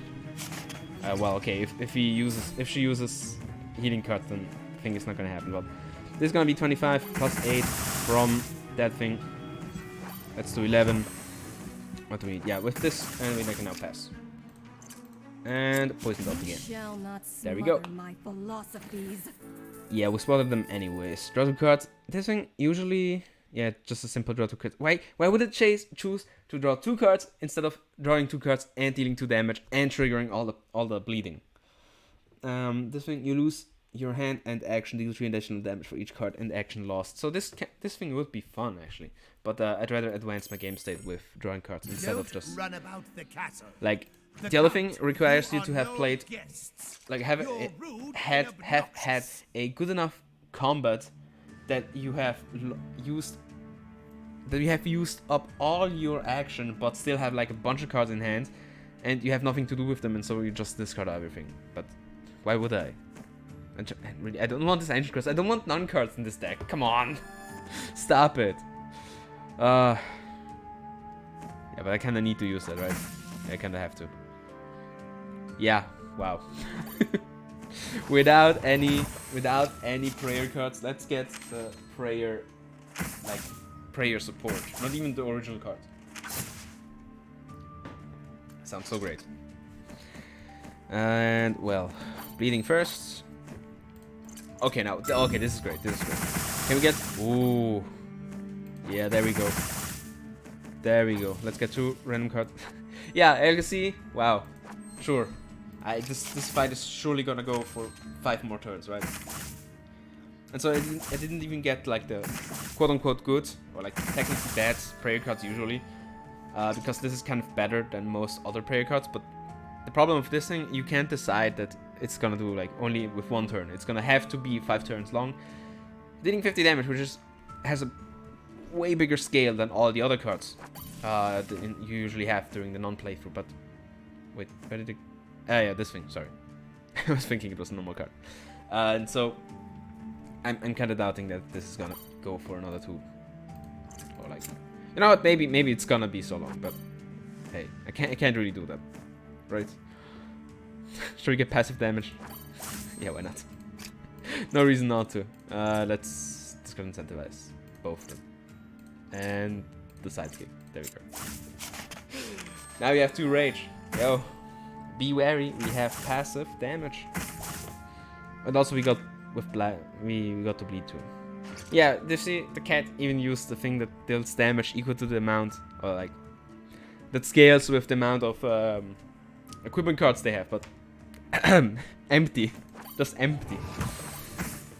Well, okay, if she uses healing cards, then I think it's not gonna happen. But this is gonna be 25 plus 8 from that thing. Let's do 11. What do we need? Yeah, with this, and we can now pass. And poison dot again. Shall not There we go. smother my philosophies. Yeah, we spotted them anyways. Draw two cards. This thing usually, yeah, just a simple draw two cards. Why would it choose to draw two cards instead of drawing two cards and dealing 2 damage and triggering all the bleeding? This thing you lose your hand and action, deal 3 additional damage for each card and action lost. So this thing would be fun actually, but I'd rather advance my game state with drawing cards instead of just run about the castle. like. The other thing requires you to have played, like had a good enough combat that you have used up all your action, but still have like a bunch of cards in hand, and you have nothing to do with them, and so you just discard everything. But why would I? I don't want this ancient cards. I don't want none cards in this deck. Come on, stop it. Yeah, but I kind of need to use that, right? I kind of have to. Yeah, wow. without any prayer cards, let's get the prayer support. Not even the original card. Sounds so great. And well, bleeding first. Okay, now okay, this is great. This is great. Can we get? Ooh, yeah, there we go. There we go. Let's get 2 random cards. Yeah, legacy. Wow, sure. This fight is surely gonna go for 5 more turns, right? And so I didn't even get like the quote-unquote good or like technically bad prayer cards usually, because this is kind of better than most other prayer cards. But the problem with this thing, you can't decide that it's gonna do like only with 1 turn. It's gonna have to be 5 turns long, dealing 50 damage, which has a way bigger scale than all the other cards you usually have during the non-playthrough. But wait, where did it? Yeah, this thing, sorry. I was thinking it was a normal card. And so, I'm kind of doubting that this is gonna go for another 2. Or like, you know what, maybe it's gonna be so long, but hey, I can't really do that, right? Should we get passive damage? Yeah, why not? No reason not to. Let's discard incentivize both of them. And the side skip, there we go. Now we have 2 rage, yo. Be wary, we have passive damage. And also we got with we got to bleed too. Yeah, you see, the cat even used the thing that deals damage equal to the amount, or like that scales with the amount of equipment cards they have, but empty, just empty.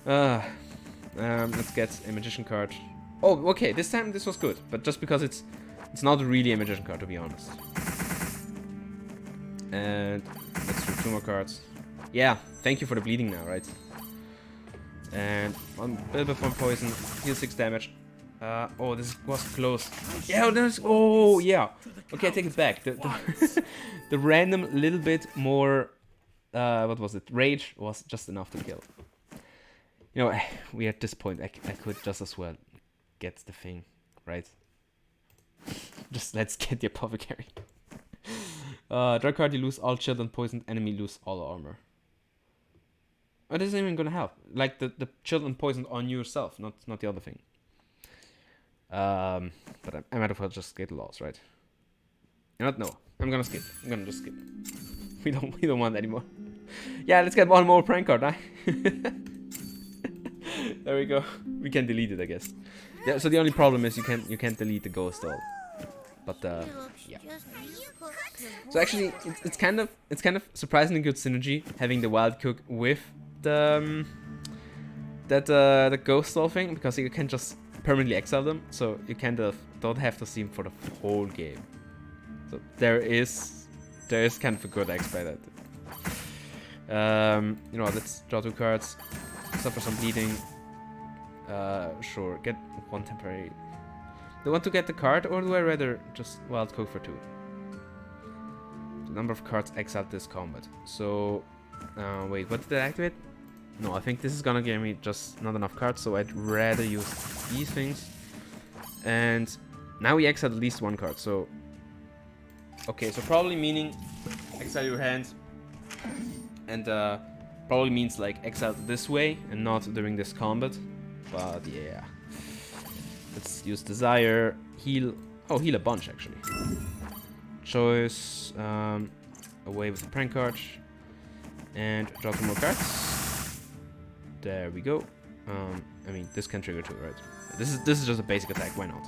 Let's get a magician card. Oh, okay, this time this was good, but just because it's not really a magician card, to be honest. And let's do 2 more cards. Yeah, thank you for the bleeding now, right? And a little bit more poison, heal 6 damage. Oh, this was close. Yeah, oh, yeah. Okay, I take it back. The random little bit more, what was it? Rage was just enough to kill. You know, we at this point, I could just as well get the thing, right? Just let's get the apothecary. Draw card, you lose all chilled and poisoned enemy, lose all armor. It isn't even gonna help. Like the chilled and poisoned on yourself, not the other thing. But I might as well just get lost, right? You know what? No, I'm gonna skip. I'm gonna just skip. We don't want anymore. Yeah, let's get one more prank card, huh? There we go. We can delete it, I guess. Yeah. So the only problem is you can't delete the ghost doll. But yeah. So actually, it's kind of surprisingly good synergy having the wild cook with the the ghost doll thing, because you can just permanently exile them, so you kind of don't have to see them for the whole game. So there is kind of a good X by that. You know, let's draw 2 cards, suffer some bleeding. Sure, get 1 temporary. Do I want to get the card, or do I rather just wild cook for 2? The number of cards exiled this combat. So, wait, what did I activate? No, I think this is gonna give me just not enough cards, so I'd rather use these things. And now we exiled at least 1 card, so... Okay, so probably meaning exile your hand, and probably means like exile this way and not during this combat. But yeah, let's use desire, heal. Oh, heal a bunch actually. Choice, away with the prank card, and draw 2 more cards. There we go. I mean, this can trigger 2, right? This is just a basic attack. Why not?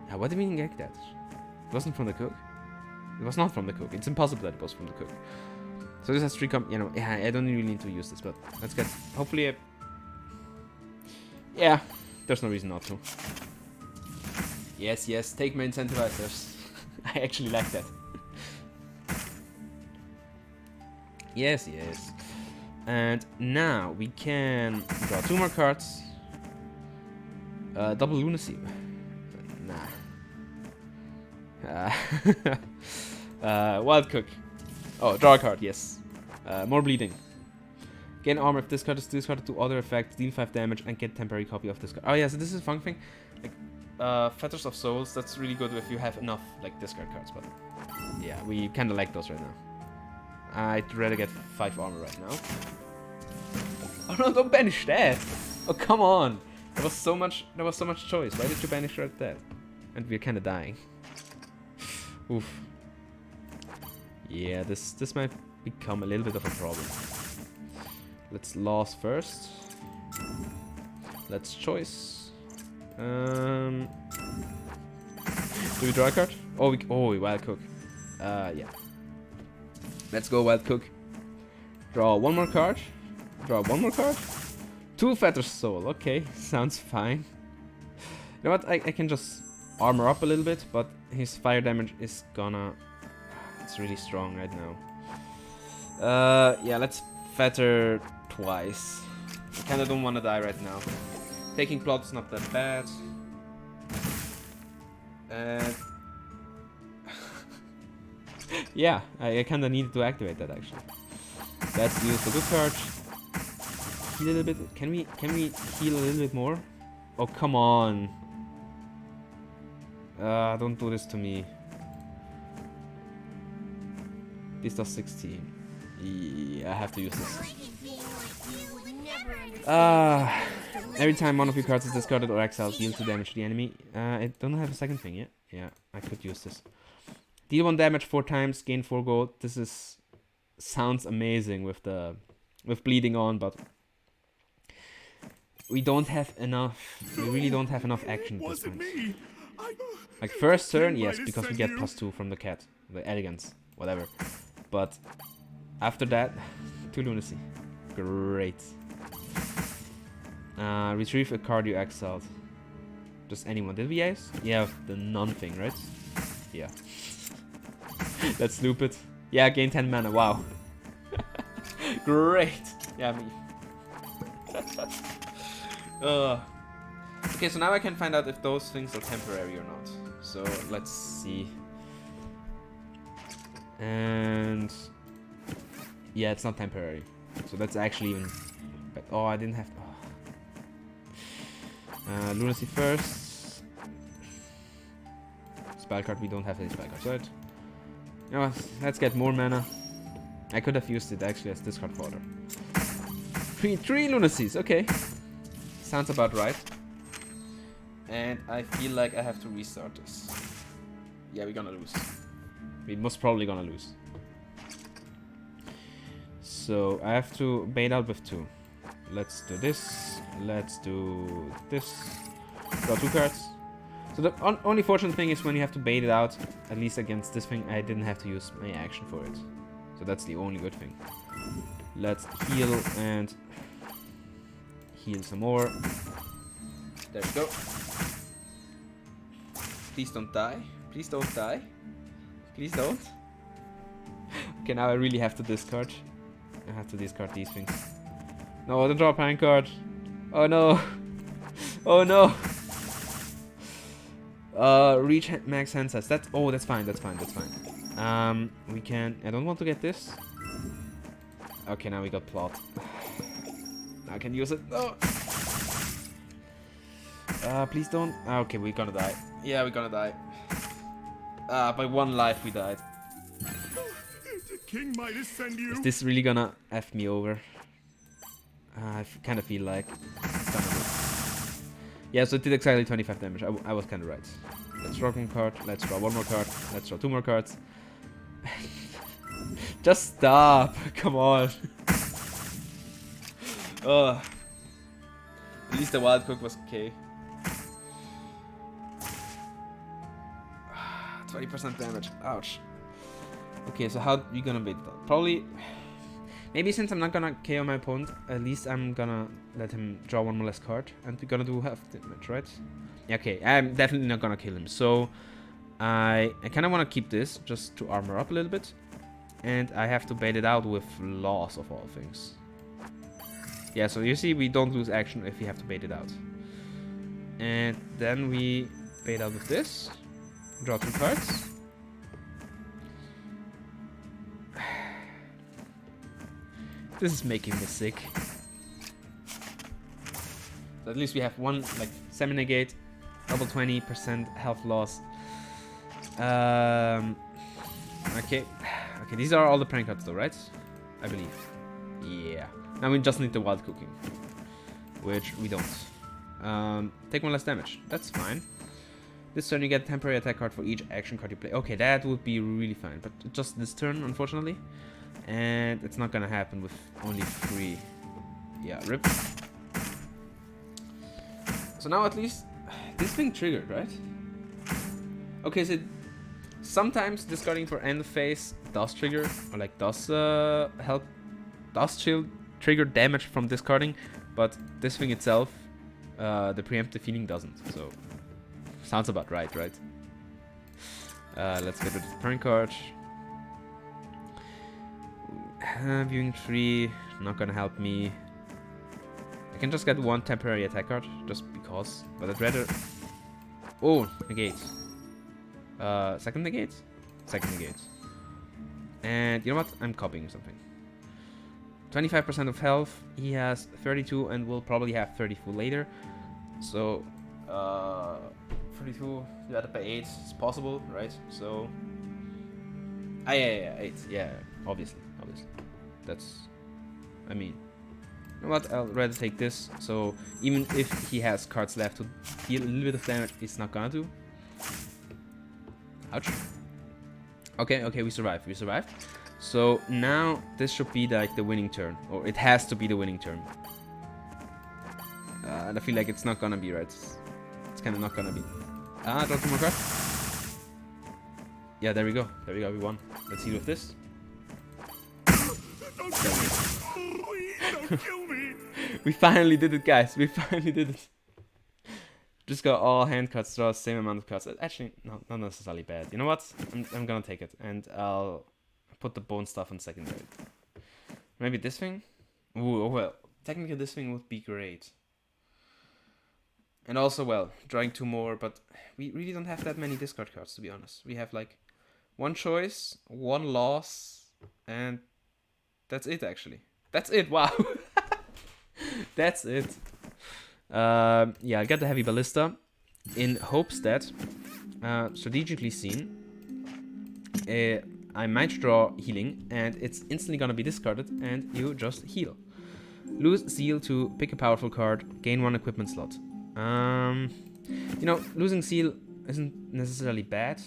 Why did we get that? It wasn't from the cook. It was not from the cook. It's impossible that it was from the cook. So this has 3 you know, yeah, I don't really need to use this, but let's get hopefully a... Yeah, there's no reason not to. Yes, yes, take my incentivizers. I actually like that. Yes, yes. And now we can draw 2 more cards. Double lunacy. Nah. Wild cook. Oh, draw a card, yes. More bleeding. Gain armor if this card is discarded to other effects, deal 5 damage, and get temporary copy of this card. Oh yeah, so this is a fun thing. Like, Fetters of Souls, that's really good if you have enough, like, discard cards, but... Yeah, we kinda like those right now. I'd rather get 5 armor right now. Oh no, don't banish that! Oh, come on! There was so much choice. Why did you banish right that? And we're kinda dying. Oof. Yeah, this might become a little bit of a problem. Let's loss first. Let's choice. Do we draw a card? Oh, we wild cook. Yeah. Let's go wild cook. Draw 1 more card. Draw 1 more card. 2 Fetters Soul. Okay, sounds fine. You know what? I can just armor up a little bit, but his fire damage is gonna... It's really strong right now. Yeah, let's Fetter twice. I kinda don't wanna die right now. Taking plot's not that bad. Yeah, I kinda needed to activate that actually. Let's use the good card. Heal a little bit. Can we heal a little bit more? Oh, come on. Don't do this to me. This does 16. Yeah, I have to use this. Every time one of your cards is discarded or exiled, deal 2 damage to the enemy. I don't have a second thing yet. Yeah, I could use this. Deal 1 damage 4 times, gain 4 gold. This sounds amazing with bleeding on, but we don't have enough. We really don't have enough action at this point. Like first turn, yes, because we get +2 from the cat, the elegance, whatever. But after that, 2 lunacy. Great. Retrieve a card you exiled. Just anyone. Did we use? Yeah, the none thing, right? Yeah. That's stupid. Yeah, gain 10 mana. Wow. Great. Yeah, me. Okay, so now I can find out if those things are temporary or not. So let's see. And yeah, it's not temporary. So that's actually even. But oh, I didn't have. Oh. Lunacy first. Spell card. We don't have any spell cards, right? You know, let's get more mana. I could have used it actually as discard fodder. Three lunacies. Okay. Sounds about right. And I feel like I have to restart this. Yeah, we're gonna lose. We're most probably gonna lose. So I have to bait out with 2. Let's do this. Let's do this. Draw 2 cards. So the only fortunate thing is when you have to bait it out, at least against this thing, I didn't have to use my action for it. So that's the only good thing. Let's heal and heal some more. There we go. Please don't die. Please don't die. Please don't. Okay, now I really have to discard. I have to discard these things. No, don't draw a prank card. Oh no. Oh no. Reach max hand size. That's fine. That's fine. We can. I don't want to get this. Okay, now we got plot. Now I can use it. No. Please don't. Okay, we're gonna die. Yeah, we're gonna die. By 1 life we died. King might send you. Is this really gonna F me over? I kind of feel like it's gonna be. Yeah, so it did exactly 25 damage. I was kind of right. Let's draw 1 card. Let's draw 1 more card. Let's draw 2 more cards. Just stop. Come on. Ugh. At least the wild cook was okay. 20% damage. Ouch. Okay, so how are you gonna bait that? Probably. Maybe since I'm not gonna KO my opponent, at least I'm gonna let him draw 1 more less card, and we're gonna do half damage, right? Yeah, okay, I'm definitely not gonna kill him. So I kind of want to keep this just to armor up a little bit, and I have to bait it out with loss of all things. Yeah, so you see, we don't lose action if we have to bait it out, and then we bait out with this, draw 2 cards. This is making me sick. So at least we have 1 like semi-negate, double 20% health loss. Okay, these are all the prank cards though, right? I believe. Yeah. Now we just need the wild cooking, which we don't. Take 1 less damage. That's fine. This turn you get a temporary attack card for each action card you play. Okay, that would be really fine, but just this turn, unfortunately. And it's not gonna happen with only 3. Yeah, rip. So now at least this thing triggered, right? Okay, so sometimes discarding for end phase does trigger, or like does help, does trigger damage from discarding, but this thing itself, the preemptive healing doesn't. So sounds about right? Let's get rid of the prank card. Viewing 3, not gonna help me. I can just get 1 temporary attack card, just because. But I'd rather... Oh, negate. Second negate? Second negate. And you know what? I'm copying something. 25% of health. He has 32 and will probably have 34 later. So, 32 divided by 8 is possible, right? So... yeah, 8. Yeah, obviously. That's, I mean, you know what, I'll rather take this, so even if he has cards left to deal a little bit of damage, it's not gonna do. Ouch. Okay, we survived. So now this should be like the winning turn, or it has to be the winning turn. And I feel like it's not gonna be, right? It's kind of not gonna be. Draw 2 more cards. Yeah, there we go, we won. Let's heal with this. Don't kill me. We finally did it, guys. We finally did it. Just got all hand cards, draw the same amount of cards. Actually, no, not necessarily bad. You know what? I'm gonna take it, and I'll put the bone stuff on secondary. Maybe this thing? Ooh, oh well. Technically, this thing would be great. And also, well, drawing 2 more, but we really don't have that many discard cards, to be honest. We have like 1 choice, 1 loss, and that's it, actually. That's it, wow. That's it. Yeah, I got the heavy ballista in hopes that, strategically seen, I might draw healing and it's instantly gonna be discarded and you just heal. Lose zeal to pick a powerful card, gain 1 equipment slot. You know, losing seal isn't necessarily bad,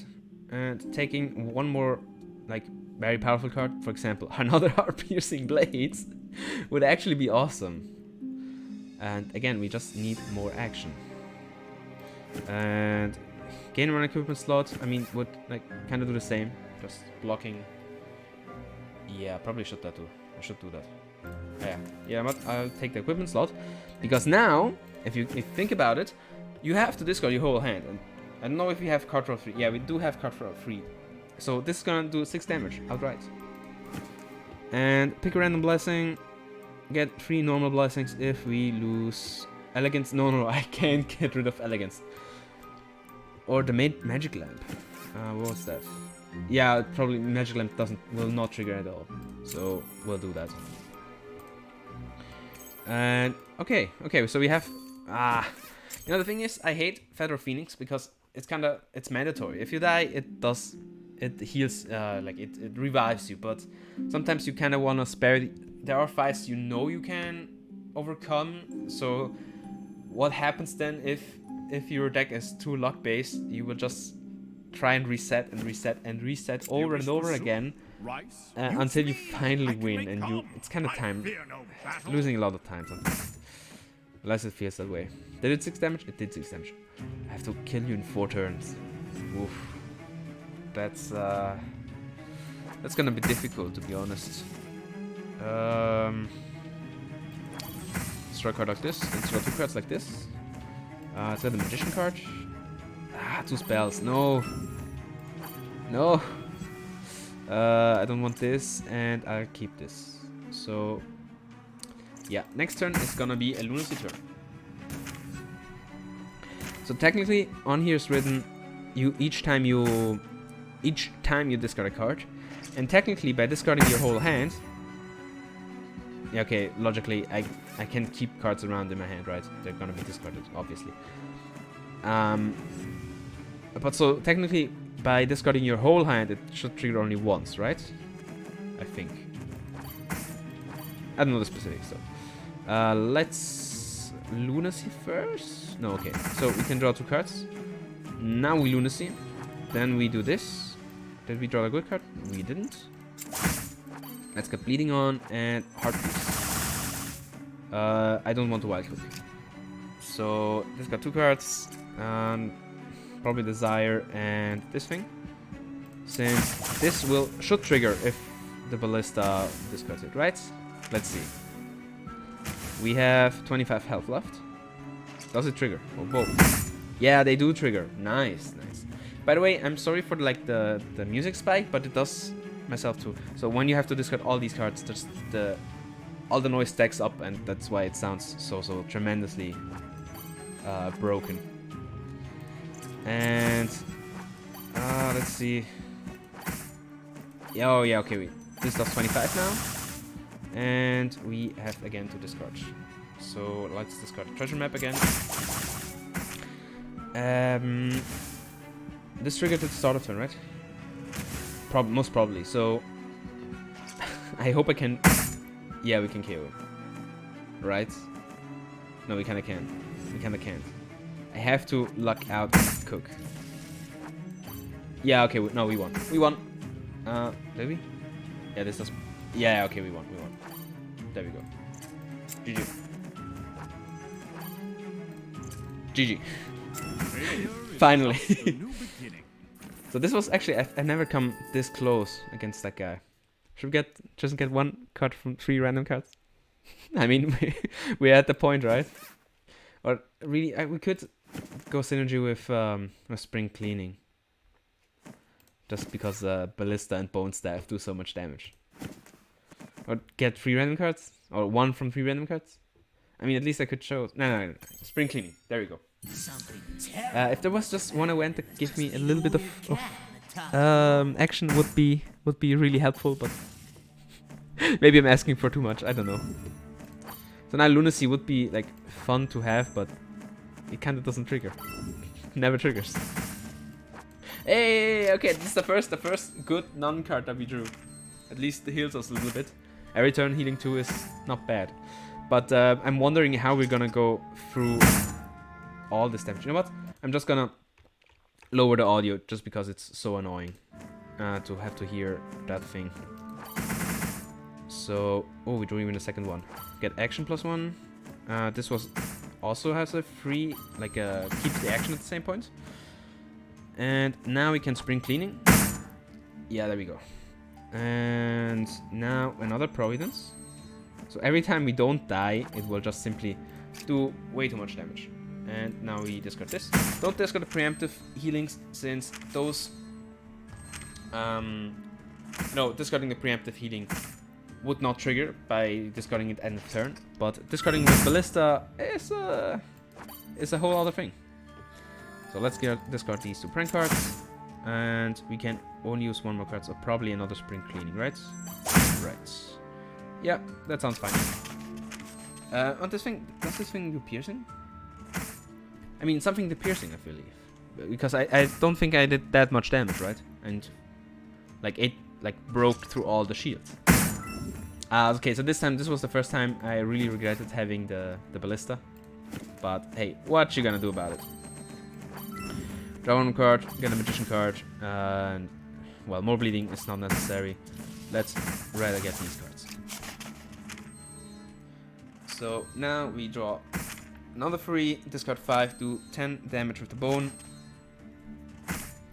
and taking one more, like, very powerful card, for example, another heart-piercing blades, would actually be awesome. And again, we just need more action. And gain one equipment slot, I mean, would like kind of do the same, just blocking. Yeah, probably should that do. I should do that. Yeah, but I'll take the equipment slot, because now, if you think about it, you have to discard your whole hand. And I don't know if we have card draw 3. Yeah, we do have card draw 3. So this is gonna do 6 damage outright. And pick a random blessing. Get 3 normal blessings if we lose elegance. No, I can't get rid of elegance. Or the magic lamp. What was that? Yeah, probably magic lamp will not trigger at all. So we'll do that. And okay, so we have you know, the thing is, I hate Feather Phoenix because it's mandatory. If you die, it heals, like it revives you, but sometimes you kind of want to spare there are fights you know you can overcome. So what happens then if your deck is too luck based, you will just try and reset and reset and reset over and over again until you finally win, and it's kind of losing a lot of time sometimes. Unless it feels that way. Did it 6 damage? It did 6 damage. I have to kill you in 4 turns. Oof. That's gonna be difficult, to be honest. Let's draw a card like this. Let's draw 2 cards like this. Is that the Magician card? 2 spells. No. I don't want this, and I'll keep this. So yeah, next turn is gonna be a lunacy turn. So technically, on here is written, each time you discard a card, and technically by discarding your whole hand, yeah, okay, logically I can keep cards around in my hand, right? They're gonna be discarded, obviously. But so technically, by discarding your whole hand, it should trigger only once, right? I think. I don't know the specifics, so. Let's lunacy first. No, okay. So we can draw 2 cards. Now we lunacy. Then we do this. Did we draw a good card? We didn't. Let's get bleeding on and heartbeat. I don't want to wild click. So this got 2 cards. Probably desire and this thing. Since this should trigger if the ballista discards it, right? Let's see. We have 25 health left. Does it trigger? Oh, both. Yeah, they do trigger. Nice. By the way, I'm sorry for the music spike, but it does myself too. So when you have to discard all these cards, all the noise stacks up, and that's why it sounds so tremendously broken. And let's see. Yeah, oh yeah, okay. This does 25 now, and we have again to discard. So let's discard the treasure map again. This triggered at the start of turn, right? Most probably. So I hope I can. Yeah, we can KO him. Right? No, we kinda can't. We kinda can't. I have to luck out and cook. Yeah, okay. No, we won. We won. Did we? Yeah, this does. Yeah, okay, we won. There we go. GG. GG. Finally. So this was actually, I've never come this close against that guy. Should we just get 1 card from 3 random cards? I mean, we're at the point, right? Or really, we could go synergy with Spring Cleaning. Just because Ballista and Bone Staff do so much damage. Or get 3 random cards? Or 1 from 3 random cards? I mean, at least I could show... No. Spring Cleaning. There we go. If there was just one event that give me a little bit of action would be really helpful, but maybe I'm asking for too much. I don't know. So now Lunacy would be like fun to have, but it kind of doesn't trigger. Never triggers. Hey, okay, this is the first good non-card that we drew. At least it heals us a little bit. Every turn healing 2 is not bad. But I'm wondering how we're gonna go through all this damage. You know what? I'm just gonna lower the audio just because it's so annoying to have to hear that thing. So, oh, we drew even a second one. Get action +1. This was also has a free, like keeps the action at the same point. And now we can spring cleaning. Yeah, there we go. And now another Providence. So every time we don't die, it will just simply do way too much damage. And now we discard this. Don't discard the preemptive healings, since those... no, discarding the preemptive healing would not trigger by discarding it end of turn. But discarding with Ballista is a whole other thing. So let's discard these 2 prank cards. And we can only use 1 more card, so probably another spring cleaning, right? Right. Yeah, that sounds fine. On this thing, does this thing do piercing? I mean, something did piercing, I believe. Because I don't think I did that much damage, right? And like it broke through all the shields. Okay, so this was the first time I really regretted having the Ballista. But hey, what you gonna do about it? Draw 1 card, get a Magician card, and well, more bleeding is not necessary. Let's rather get these cards. So now we draw another 3, discard 5, do 10 damage with the bone.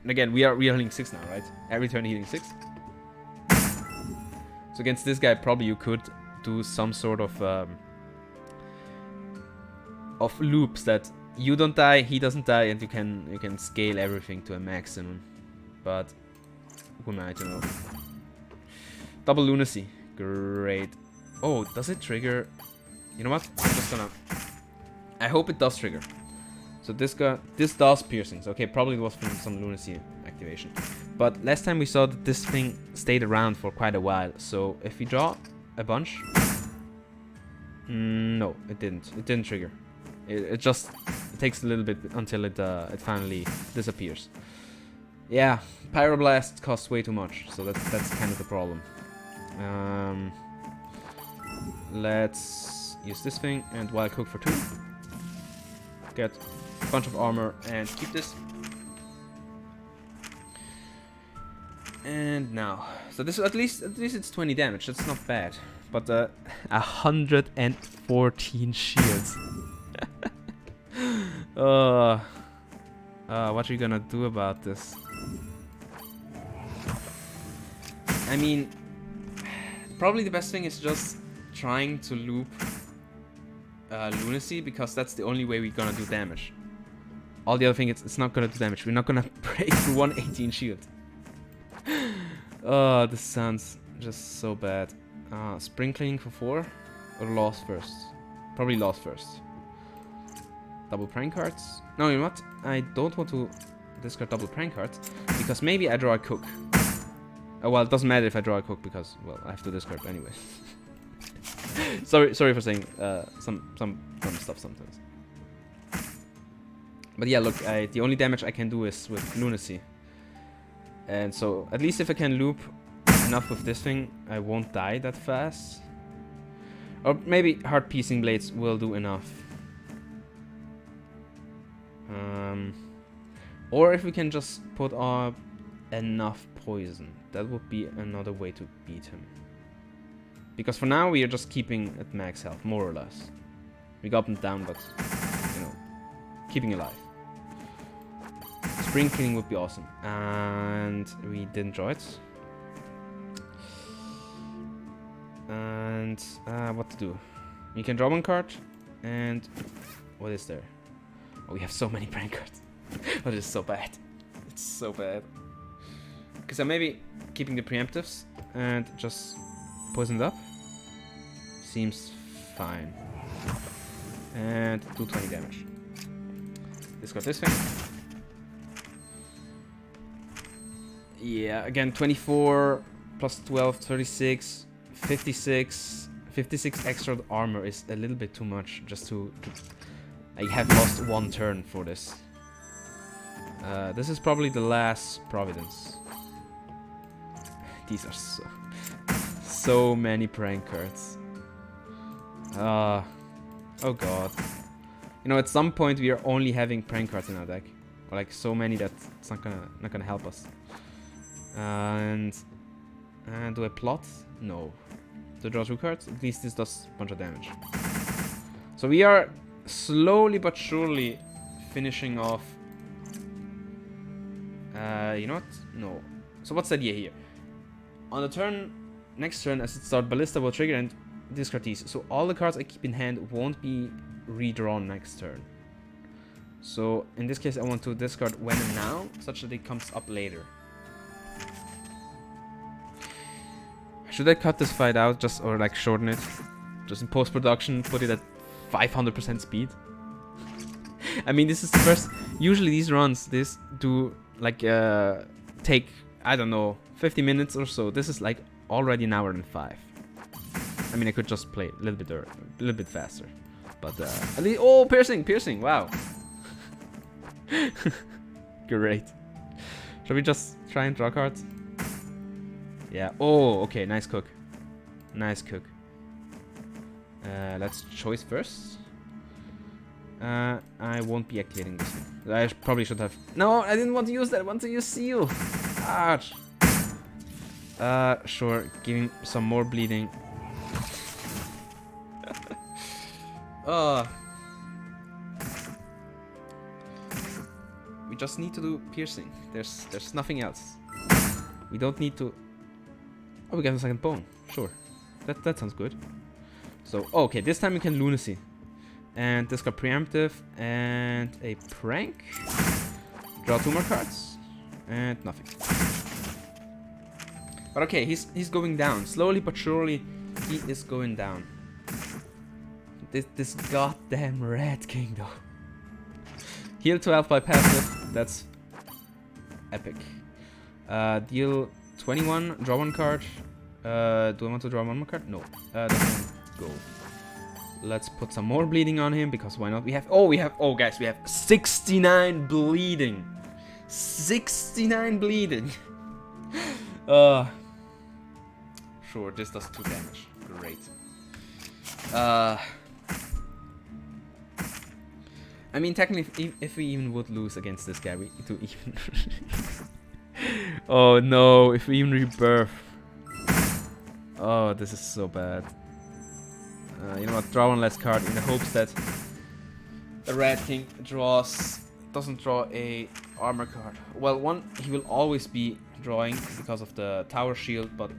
And again, we are healing 6 now, right? Every turn healing 6. So against this guy, probably you could do some sort of loops that you don't die, he doesn't die, and you can scale everything to a maximum. But who am I to know? Double lunacy, great. Oh, does it trigger? You know what? I'm just gonna. I hope it does trigger. So this does piercings. Okay, probably it was from some lunacy activation. But last time we saw that this thing stayed around for quite a while. So if we draw a bunch, no, it didn't. It didn't trigger. It just takes a little bit until it finally disappears. Yeah, Pyroblast costs way too much, so that's kind of the problem. Let's use this thing and Wild Cook for 2. Get a bunch of armor and keep this. And now, so this at least it's 20 damage. That's not bad, but 114 shields. What are you gonna do about this? I mean, probably the best thing is just trying to loop lunacy, because that's the only way we're gonna do damage. All the other thing, it's not gonna do damage. We're not gonna break through 118 shield. Oh, this sounds just so bad. Spring cleaning for 4 or lost first? Probably lost first. Double prank cards. No, you know what? I don't want to discard double prank cards, because maybe I draw a cook. Oh, well, it doesn't matter if I draw a cook, because, well, I have to discard anyway. sorry for saying some stuff sometimes. But yeah, look, the only damage I can do is with lunacy. And so, at least if I can loop enough with this thing, I won't die that fast. Or maybe hard piecing blades will do enough. Or if we can just put up enough poison, that would be another way to beat him. Because for now we are just keeping at max health, more or less. We got him down, but you know, keeping alive. Spring cleaning would be awesome, and we didn't draw it. And what to do? You can draw 1 card, and what is there? Oh, we have so many prank cards. But it's so bad. It's so bad. Because I'm maybe keeping the preemptives and just poisoned up. Seems fine. And do 20 damage. Discard this thing. Yeah, again, 24 plus 12, 36, 56. 56 extra armor is a little bit too much just to I have lost 1 turn for this. This is probably the last Providence. These are so many prank cards. Oh god. You know, at some point we are only having prank cards in our deck. Like so many that it's not gonna help us. And do I plot? No. To draw 2 cards? At least this does a bunch of damage. So we are slowly but surely finishing off. You know what? No. So what's the idea here? On the turn, next turn, as it starts, Ballista will trigger and discard these. So all the cards I keep in hand won't be redrawn next turn. So in this case, I want to discard when and now, such that it comes up later. Should I cut this fight out, just or like shorten it, just in post-production, put it at 500% speed? I mean, this is the first. Usually these runs, this do like take, I don't know, 50 minutes or so. This is like already an hour and 5. I mean, I could just play a little bit faster, but at least. Oh, piercing! Wow. Great. Shall we just try and draw cards? Yeah. Oh, okay. Nice cook. Nice cook. Let's choice first. I won't be activating this one. I probably should have. No, I didn't want to use that. I want to use seal. Ouch. Sure. Giving some more bleeding. We just need to do piercing. There's nothing else. We don't need to. Oh, we got a second bone. Sure. That sounds good. So, okay, this time we can lunacy. And discard preemptive and a prank. Draw 2 more cards. And nothing. But okay, he's going down. Slowly but surely, he is going down. This goddamn Red King though. Heal 12 by passive. That's epic. Deal 21, draw 1 card. Do I want to draw 1 more card? No. Let's go. Let's put some more bleeding on him, because why not? We have, guys, we have 69 bleeding. 69 bleeding. Sure, this does 2 damage. Great. I mean, technically, if we even would lose against this guy, we do even. Oh no, if we even rebirth. Oh, this is so bad. You know what? Draw 1 less card in the hopes that the Red King doesn't draw a armor card. Well, one he will always be drawing because of the tower shield, but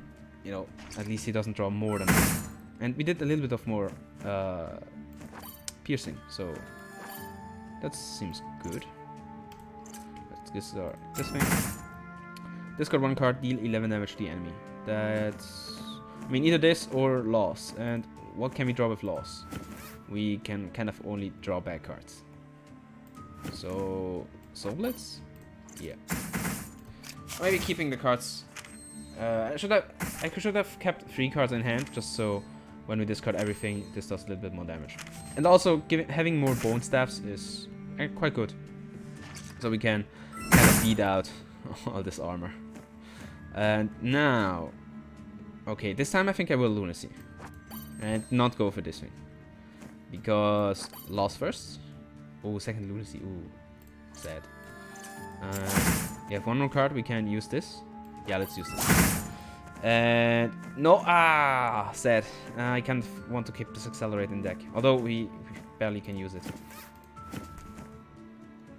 you know, at least he doesn't draw more than that. And we did a little bit of more piercing, so that seems good. Let's discard this thing. Discard 1 card, deal 11 damage to the enemy. That's, I mean, either this or loss. And what can we draw with loss? We can kind of only draw bad cards. So, Soul Blitz? Yeah. Maybe keeping the cards. I should have kept 3 cards in hand, just so when we discard everything, this does a little bit more damage. And also, having more bone staffs is quite good. So we can kind of beat out all this armor. And now, okay, this time I think I will lunacy. And not go for this thing. Because loss first. Oh, second lunacy. Ooh, sad. We have 1 more card. We can use this. Yeah, let's use this. And no, sad. I kind of want to keep this accelerate in deck. Although we barely can use it.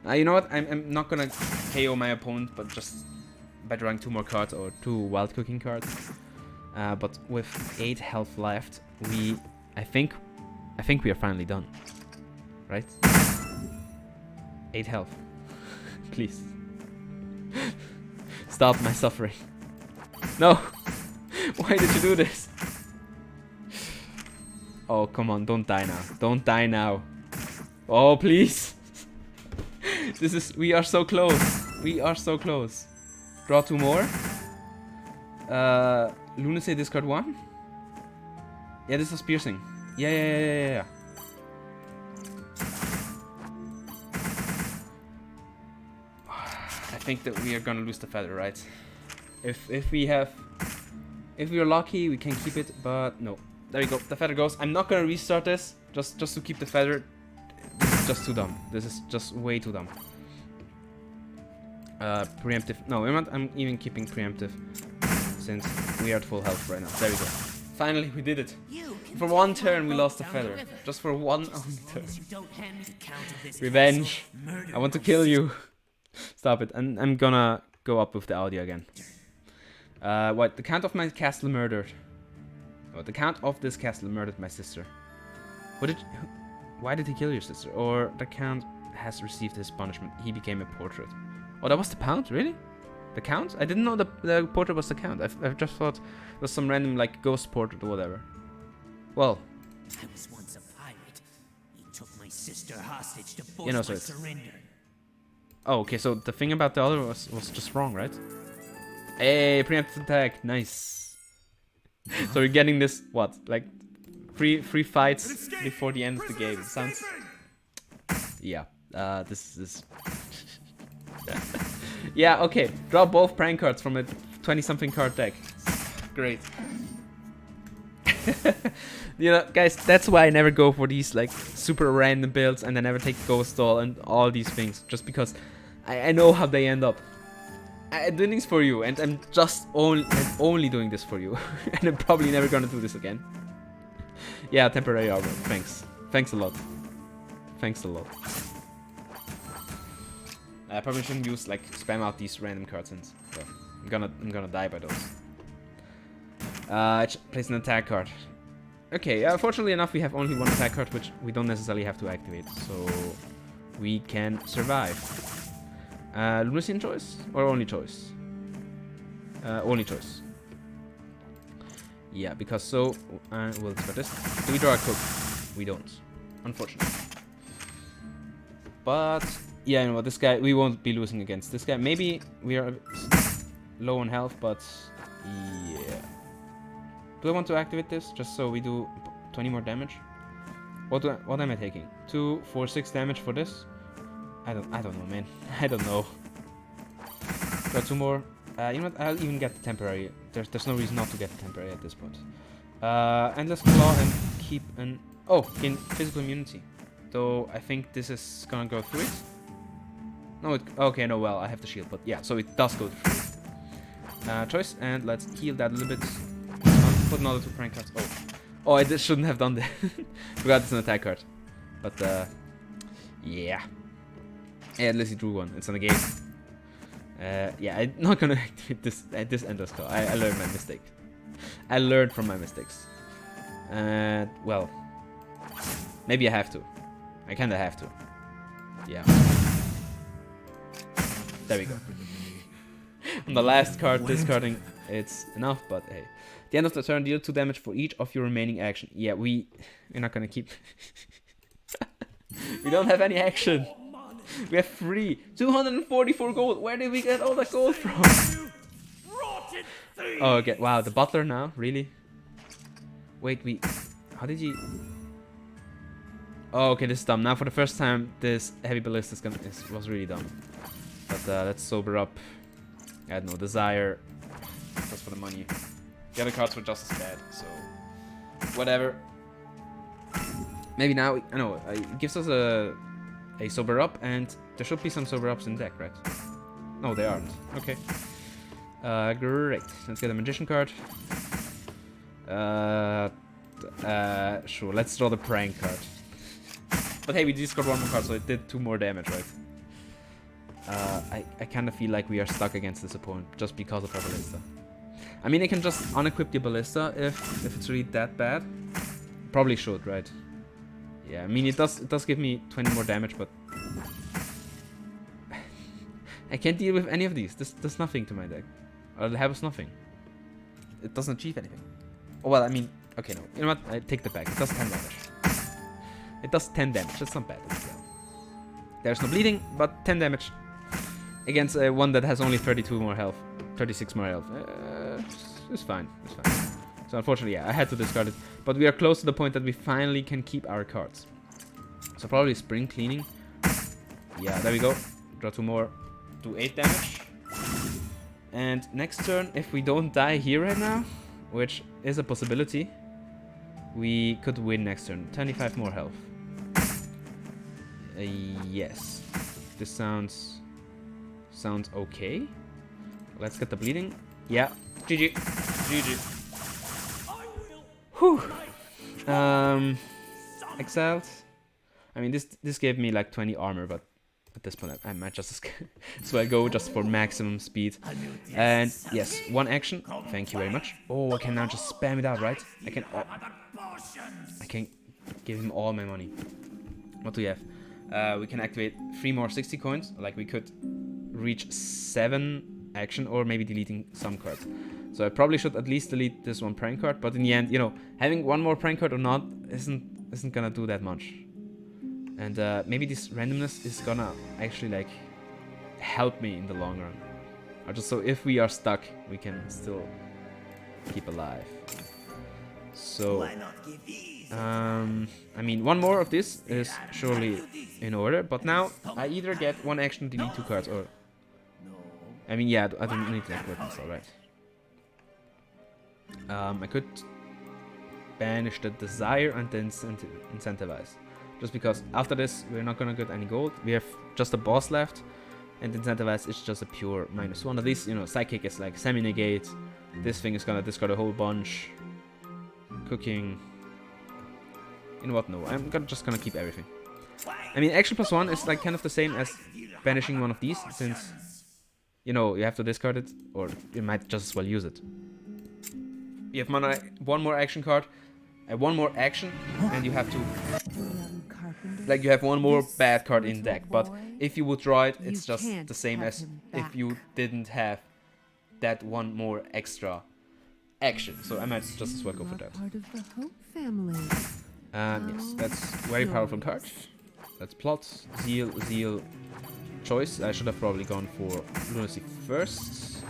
You know what? I'm not gonna KO my opponent, but just by drawing 2 more cards or 2 wild cooking cards. But with 8 health left, I think we are finally done, right? 8 health, please. Stop my suffering. No, why did you do this? Oh, come on, don't die now. Don't die now. Oh, please. We are so close. We are so close. Draw 2 more. Lunacy, discard 1. Yeah, this was piercing. Yeah. I think that we are gonna lose the feather, right? If we are lucky, we can keep it, but no. There you go. The feather goes. I'm not gonna restart this just to keep the feather. This is just too dumb. This is just way too dumb. Preemptive. No, I'm even keeping preemptive since we are at full health right now. There we go. Finally, we did it. For one turn, we lost a feather. Just for one only turn. Revenge. I want to kill you. Stop it. And I'm gonna go up with the audio again. What? The Count of my castle murdered. Oh, the Count of this castle murdered my sister. Why did he kill your sister? Or the Count has received his punishment. He became a portrait. Oh, that was the Count? Really? The Count? I didn't know the portrait was the Count. I just thought it was some random like ghost portrait or whatever. Well, I was once a pirate. He took my sister hostage to force You know, my so it's- surrender. oh, okay. So the thing about the other was just wrong, right? Hey, preemptive attack, nice. So we're getting this what, like three fights before the end of the game. Sounds. Yeah. This is. Yeah. Okay. Draw both prank cards from a 20-something card deck. Great. You know, guys, that's why I never go for these like super random builds, and I never take Ghost Doll and all these things, just because I know how they end up. I'm doing this for you, and I'm only doing this for you, and I'm probably never gonna do this again. Yeah, temporary armor. Thanks a lot. Thanks a lot. I probably shouldn't use like spam out these random cards, and so I'm gonna die by those. Place an attack card. Okay, fortunately enough, we have only one attack card, which we don't necessarily have to activate, so we can survive. Lunacy choice or only choice? Only choice. Yeah, because so we'll discard this. Do we draw a cook? We don't, unfortunately. But yeah, you know what? This guy, we won't be losing against this guy. Maybe we are low on health, but yeah. Do I want to activate this just so we do 20 more damage? What am I taking? 2, 4, 6 damage for this? I don't know, man. I don't know. Got 2 more. You know what? I'll even get the temporary. There's no reason not to get the temporary at this point. Endless Claw and keep an... Oh, gain physical immunity. Though I think this is gonna go through it. No, okay, no, well, I have the shield, but yeah, so it does go through. Choice, and let's heal that a little bit. Put another 2 prank cards. Oh, I just shouldn't have done that. Forgot it's an attack card. But, yeah. Yeah, at least he drew one. It's on a game. Yeah, I'm not gonna activate this endless claw. I learned my mistake. I learned from my mistakes. Well, maybe I have to. I kinda have to. Yeah. There we go. On the last card, discarding, it's enough, but hey. At the end of the turn, deal 2 damage for each of your remaining action. Yeah, we're not gonna keep... We don't have any action. We have 3. 244 gold. Where did we get all that gold from? Oh, okay. Wow, the butler now? Really? Wait, how did you... Oh, okay, this is dumb. Now for the first time, this heavy ballista was really dumb. But let's sober up. I don't know, desire. Just for the money. The other cards were just as bad, so... Whatever. Maybe now, I know, it gives us a sober up, and there should be some sober ups in deck, right? No, they aren't. Okay. Great. Let's get a magician card. Sure, let's draw the prank card. But hey, we just got 1 more card, so it did 2 more damage, right? I kind of feel like we are stuck against this opponent just because of our ballista. I mean, I can just unequip the ballista if it's really that bad. Probably should, right? Yeah, I mean, it does give me 20 more damage, but I can't deal with any of these. This does nothing to my deck. Or it has nothing. It doesn't achieve anything. Oh, well, I mean, okay, no. You know what? I take the back. It does 10 damage. It does 10 damage. That's not bad. There's no bleeding, but 10 damage against one that has only 32 more health. 36 more health. It's fine. It's fine. So unfortunately, yeah, I had to discard it. But we are close to the point that we finally can keep our cards. So probably spring cleaning. Yeah, there we go. Draw 2 more. Do 8 damage. And next turn, if we don't die here right now, which is a possibility, we could win next turn. 25 more health. Yes. This sounds sounds okay. Let's get the bleeding. Yeah, GG. GG. Whew. Exiled. I mean, this gave me like 20 armor, but at this point I might just as well go just for maximum speed. And yes, one action. Thank you very much. Oh, I can now just spam it out, right? I can give him all my money. What do we have? We can activate 3 more 60 coins. Like we could reach 7 action, or maybe deleting some cards. So I probably should at least delete this one prank card. But in the end, you know, having one more prank card or not isn't gonna do that much. And maybe this randomness is gonna actually like help me in the long run. Or just so if we are stuck, we can still keep alive. So I mean, one more of this is surely in order. But now I either get one action to delete 2 cards, or I mean, yeah, I don't need to activate this, alright. I could banish the desire and then incentivize. Just because after this, we're not gonna get any gold. We have just a boss left, and incentivize is just a pure -1. At least, you know, psychic is like semi-negate. This thing is gonna discard a whole bunch. Cooking. You know what? No, I'm just gonna keep everything. I mean, action +1 is like kind of the same as banishing one of these, since, you know, you have to discard it, or you might just as well use it. You have one more action card, one more action, and you have to, like, you have one more bad card in deck. But if you withdraw it, it's just the same as if you didn't have that one more extra action. So I might just as well go for that. Yes, that's very powerful card. That's plot, zeal, choice. I should have probably gone for lunacy first.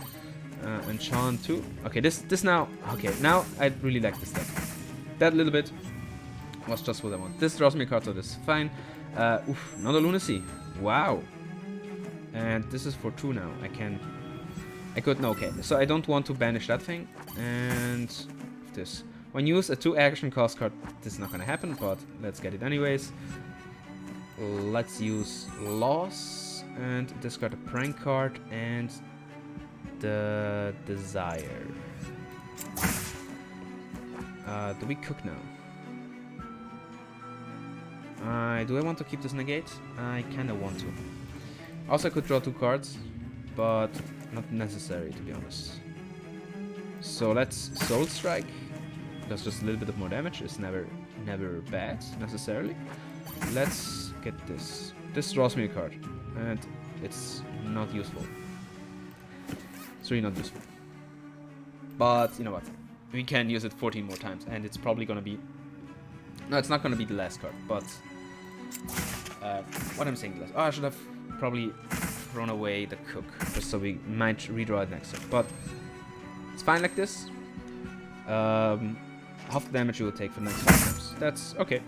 Enchant too. Okay, this now. Okay, now I really like this deck. That little bit was just what I want. This draws me a card, so this is fine. Oof, another lunacy. Wow. And this is for 2 now. I could, no, okay. So I don't want to banish that thing. And this. When you use a 2 action cost card, this is not gonna happen, but let's get it anyways. Let's use loss and discard a prank card and the desire. Do we cook now? Do I want to keep this negate? I kinda want to. Also, I could draw 2 cards, but not necessary, to be honest. So let's Soul Strike. Does just a little bit of more damage. It's never bad necessarily. Let's get this. This draws me a card, and it's not useful. It's really not useful. But you know what? We can use it 14 more times, and it's probably gonna be. No, it's not gonna be the last card. But what I'm saying, last. Oh, I should have probably thrown away the cook, just so we might redraw it next turn. But it's fine like this. Half the damage you will take for the next 5 times. That's okay.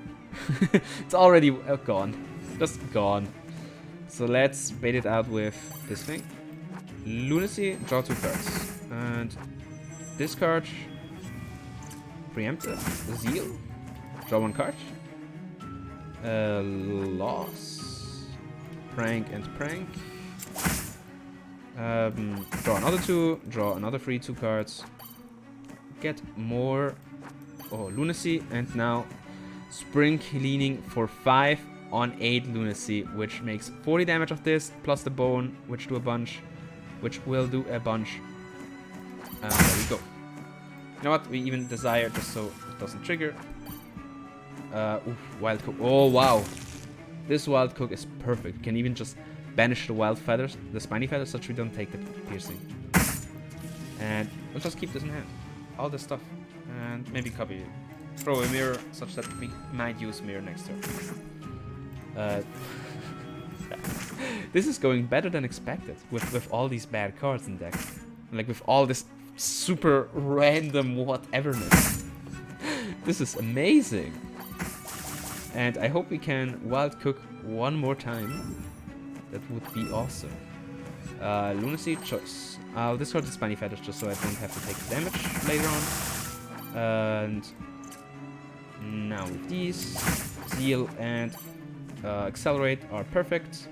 It's already gone. Just gone. So let's bait it out with this thing. Lunacy, draw 2 cards. And discard. Preemptive. Zeal. Draw 1 card. Loss. Prank and prank. Draw another 2. Draw another 2 cards. Get more. Oh, lunacy, and now spring cleaning for 5 on 8 lunacy, which makes 40 damage of this, plus the bone, which will do a bunch. There we go. You know what? We even desire just so it doesn't trigger. Oof, wild cook. Oh wow, this wild cook is perfect. We can even just banish the wild feathers, the spiny feathers, such we don't take the piercing. And we'll just keep this in hand. All this stuff. And maybe copy it. Throw a mirror such that we might use mirror next turn. This is going better than expected with all these bad cards in deck. Like with all this super random whateverness. This is amazing. And I hope we can wild cook one more time. That would be awesome. Lunacy choice. I'll discard the spiny feathers just so I don't have to take damage later on. And now with these, Zeal and Accelerate are perfect.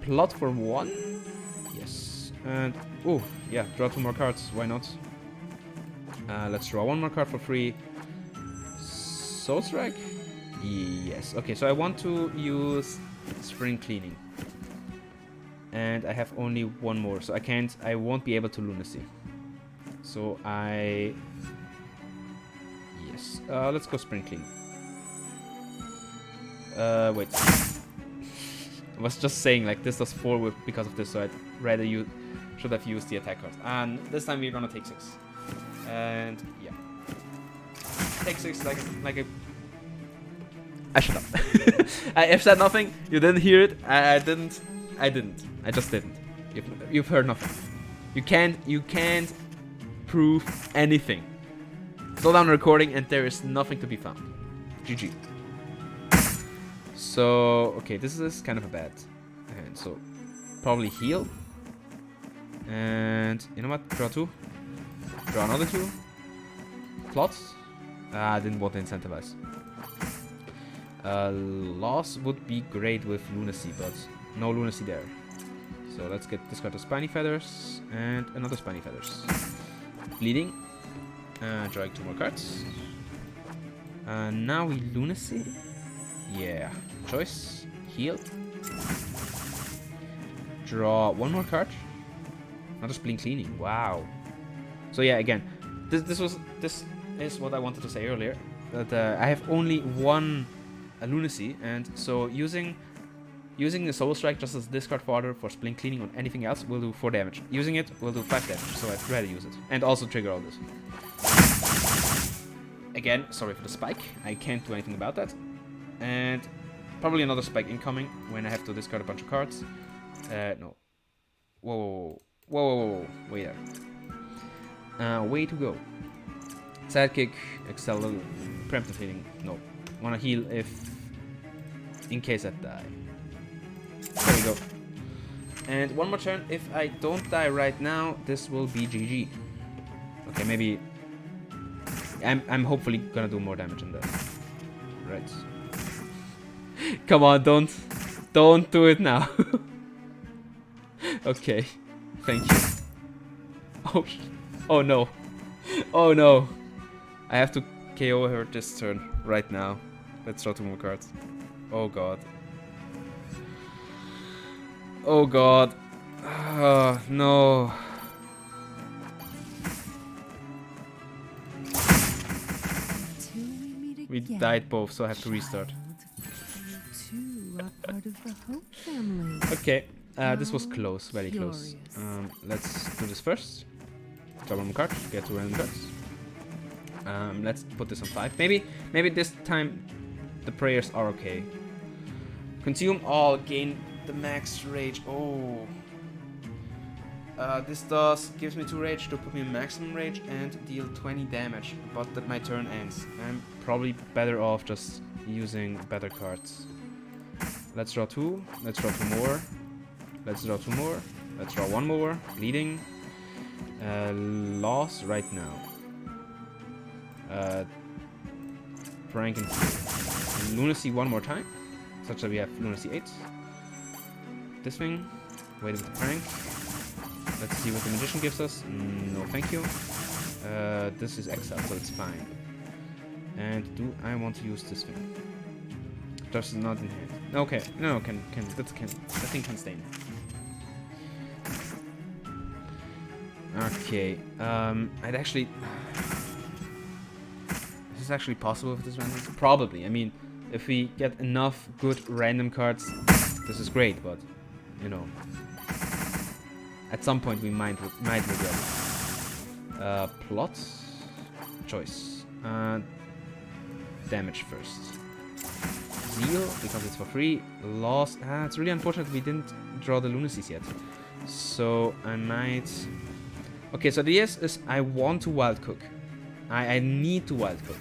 Plot for 1. Yes. And, oh, yeah, draw 2 more cards. Why not? Let's draw 1 more card for free. Soul Strike? Yes. Okay, so I want to use Spring Cleaning. And I have only 1 more, so I won't be able to Lunacy. So yes. Let's go Spring Clean. Wait. I was just saying, like, this does 4 with because of this, so I'd rather you should have used the attack card. And this time we're gonna take 6. And yeah. Take 6 like a I shut up. I've said nothing. You didn't hear it. I didn't. I just didn't. You've heard nothing. You can't prove anything. Slow down the recording and there is nothing to be found. GG. So, okay, this is kind of a bad hand. So, probably heal. And, you know what? Draw 2. Draw another 2. Plots. I didn't want to incentivize. Loss would be great with Lunacy, but no Lunacy there. So let's get discard the Spiny Feathers and another Spiny Feathers. Bleeding. Drawing 2 more cards. Now we Lunacy. Yeah. Choice. Heal. Draw 1 more card. Another Spleen Cleaning. Wow. So yeah, again, this is what I wanted to say earlier. That I have only 1 Lunacy, and so using the Soul Strike just as discard fodder for Spleen Cleaning on anything else will do 4 damage. Using it will do 5 damage, so I'd rather use it. And also trigger all this. Again, sorry for the spike. I can't do anything about that. And probably another spike incoming when I have to discard a bunch of cards. No. Whoa. Wait there. Way to go. Sidekick, Excel, Preemptive Healing. No. Wanna heal in case I die. There we go. And 1 more turn. If I don't die right now, this will be GG. Okay, maybe I'm hopefully gonna do more damage in that. Right. Come on, don't do it now. Okay. Thank you. Oh no. Oh no. I have to KO her this turn right now. Let's draw 2 more cards. Oh god. Oh god. No. We died both, so I have to restart. You too are part of the Hope family. Okay, this was close, very close. Let's do this first. Draw 1 more card, get 2 random cards. Let's put this on 5. Maybe this time the prayers are okay. Consume all, gain the max rage. Oh. This gives me 2 rage to put me in maximum rage and deal 20 damage, but that my turn ends. I'm probably better off just using better cards. Let's draw 2. Let's draw 2 more. Let's draw 2 more. Let's draw 1 more. Bleeding. Loss right now. Prank and Lunacy 1 more time, such that we have Lunacy 8. This thing. Wait with the prank. Let's see what the Magician gives us. No, thank you. This is exile, so it's fine. And do I want to use this thing? Just not in hand. Okay, no, that thing can stay in hand. Okay, I'd actually. Is this actually possible with this random? Probably. I mean, if we get enough good random cards, this is great. But you know. At some point we might regret it. Plot. Choice. Damage first. Zeal, because it's for free. Loss. It's really unfortunate we didn't draw the Lunacies yet. So I might... Okay, so the yes is I want to wild cook. I need to wild cook.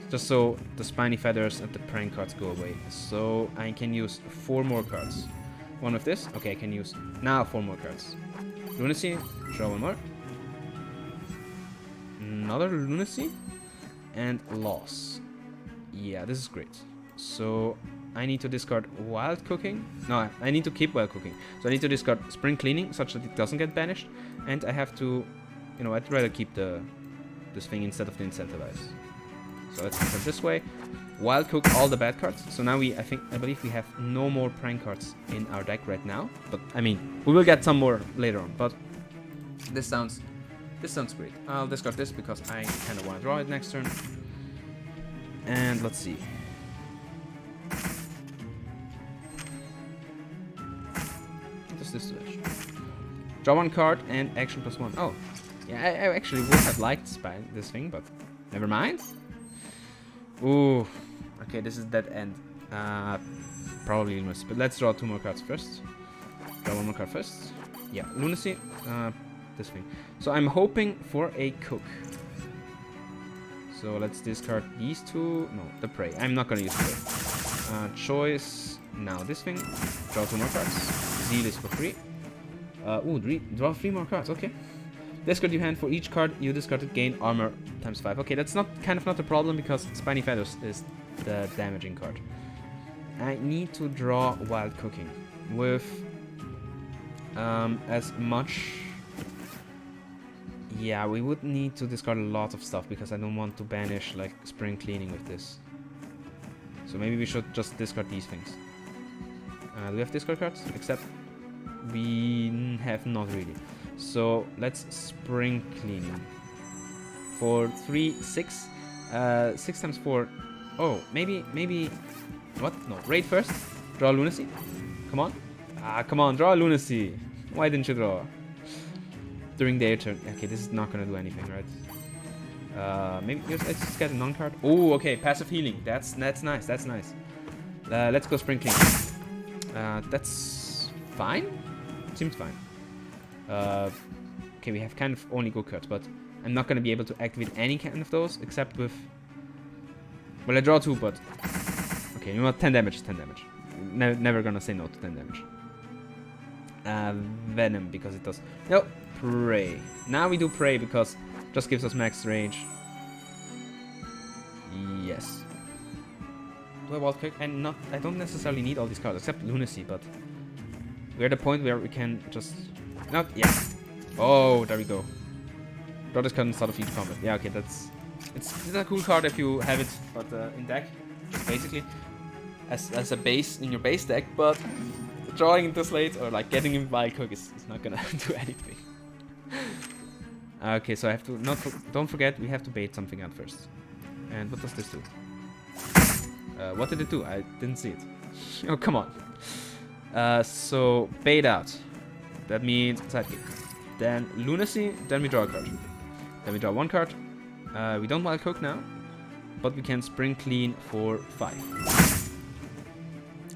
Just so the Spiny Feathers and the prank cards go away. So I can use 4 more cards. 1 with this. Okay, I can use now 4 more cards. Lunacy, draw 1 more. Another Lunacy. And loss. Yeah, this is great. So I need to discard Wild Cooking. No, I need to keep Wild Cooking. So I need to discard Spring Cleaning, such that it doesn't get banished. And I have to, you know, I'd rather keep this thing instead of the Incentivize. So let's put it this way. Wild Cook all the bad cards. So now I believe we have no more prank cards in our deck right now. But I mean, we will get some more later on. But this sounds great. I'll discard this because I kind of want to draw it next turn. And let's see. What does this do? Draw one card and action +1. Oh, yeah, I actually would have liked this thing, but never mind. Ooh, okay, this is dead end. Probably Lunacy, but let's draw 2 more cards first. Draw 1 more card first. Yeah, Lunacy. This thing. So I'm hoping for a cook. So let's discard these 2. No, the prey. I'm not gonna use prey. Choice. Now this thing. Draw 2 more cards. Zeal is for free. Draw 3 more cards. Okay. Discard your hand for each card you discarded. Gain armor ×5. Okay, that's not a problem because Spiny Feathers is the damaging card. I need to draw Wild Cooking with as much. Yeah, we would need to discard a lot of stuff because I don't want to banish like Spring Cleaning with this. So maybe we should just discard these things. Do we have discard cards? Except we have not really. So let's Spring Cleaning. For 3, 6. 6 times 4. Oh, maybe. What? No, raid first. Draw Lunacy. Come on. Come on, draw Lunacy. Why didn't you draw? During their turn. Okay, this is not gonna do anything, right? Maybe let's just get a non-card. Oh, okay, passive healing. That's nice. That's nice. Let's go Spring Cleaning. That's fine. Seems fine. Okay, we have kind of only good cards, but I'm not gonna be able to activate any kind of those except with. Well, I draw 2, but okay, you know what? 10 damage is 10 damage. Never gonna say no to 10 damage. Venom because it does. No, Prey. Now we do Prey because it just gives us max range. Yes. Do I Wild Cook? And I don't necessarily need all these cards except Lunacy, but we're at the point where we can just. Not yeah. Oh, there we go. Draw this card instead of each combat. Yeah, okay, it's a cool card if you have it, but in deck, just basically as a base in your base deck. But drawing into slate or like getting in Wild Cook is not gonna do anything. Okay, so I have to don't forget we have to bait something out first. And what does this do? What did it do? I didn't see it. Oh, come on. So bait out. That means sidekick. Then Lunacy. Then we draw a card. Then we draw 1 card. We don't Wild Cook now, but we can Spring Clean for 5.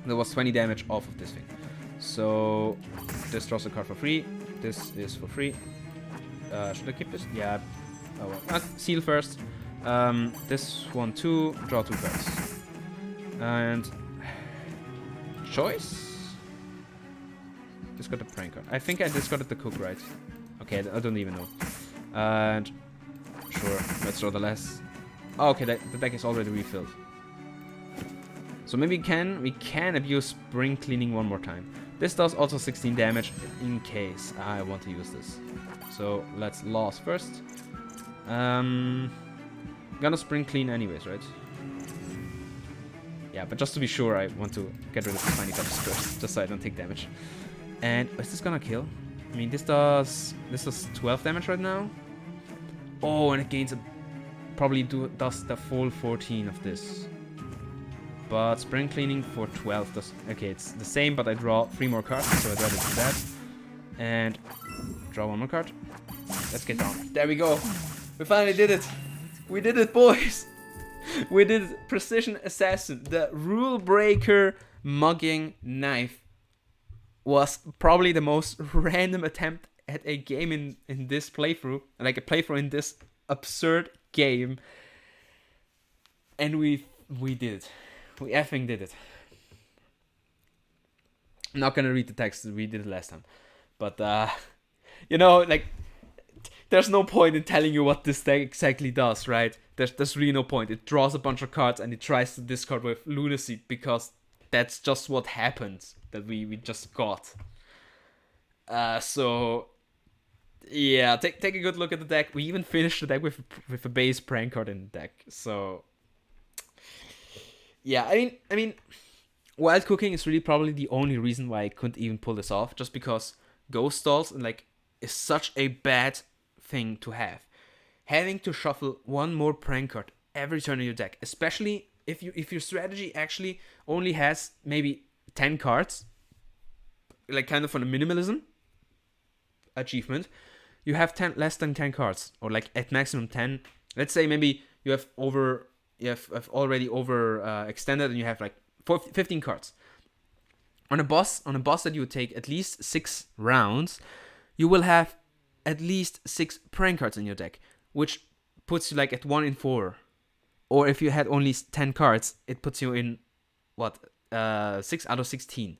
There was 20 damage off of this thing. So this draws a card for free. This is for free. Should I keep this? Yeah. Oh well. Seal first. This one too. Draw 2 cards. And choice. Discard the prank card. I think I discarded the cook, right? Okay, I don't even know. And sure, let's draw the last. Oh, okay, the deck is already refilled. So maybe we can abuse Spring Cleaning 1 more time. This does also 16 damage in case I want to use this. So let's loss first. Gonna Spring Clean anyways, right? Yeah, but just to be sure, I want to get rid of the Spiny Feathers first, just so I don't take damage. And is this gonna kill? I mean, this does 12 damage right now. Oh, and it gains probably does the full 14 of this. But Spring Cleaning for 12 does. Okay, it's the same, but I draw 3 more cards, so I'd rather do that. And draw 1 more card. Let's get down. There we go. We finally did it. We did it, boys. We did it. Precision Assassin, the rule breaker mugging knife, was probably the most random attempt at a game in this playthrough, like a playthrough in this absurd game. And we did it. We effing did it. I'm not gonna read the text, we did it last time. But, you know, like, there's no point in telling you what this deck exactly does, right? There's really no point. It draws a bunch of cards and it tries to discard with Lunacy because that's just what happened that we just got. So yeah, take a good look at the deck. We even finished the deck with a base prank card in the deck. So yeah, I mean, wild cooking is really probably the only reason why I couldn't even pull this off, just because ghost stalls and like is such a bad thing to have. Having to shuffle one more prank card every turn in your deck, especially if your strategy actually only has maybe 10 cards, like kind of on a minimalism achievement, you have less than 10 cards, or like at maximum 10. Let's say maybe you have already extended and you have like 15 cards. On a boss that you would take at least 6 rounds, you will have at least 6 prank cards in your deck, which puts you like at 1 in 4. Or if you had only 10 cards, it puts you in 6 out of 16.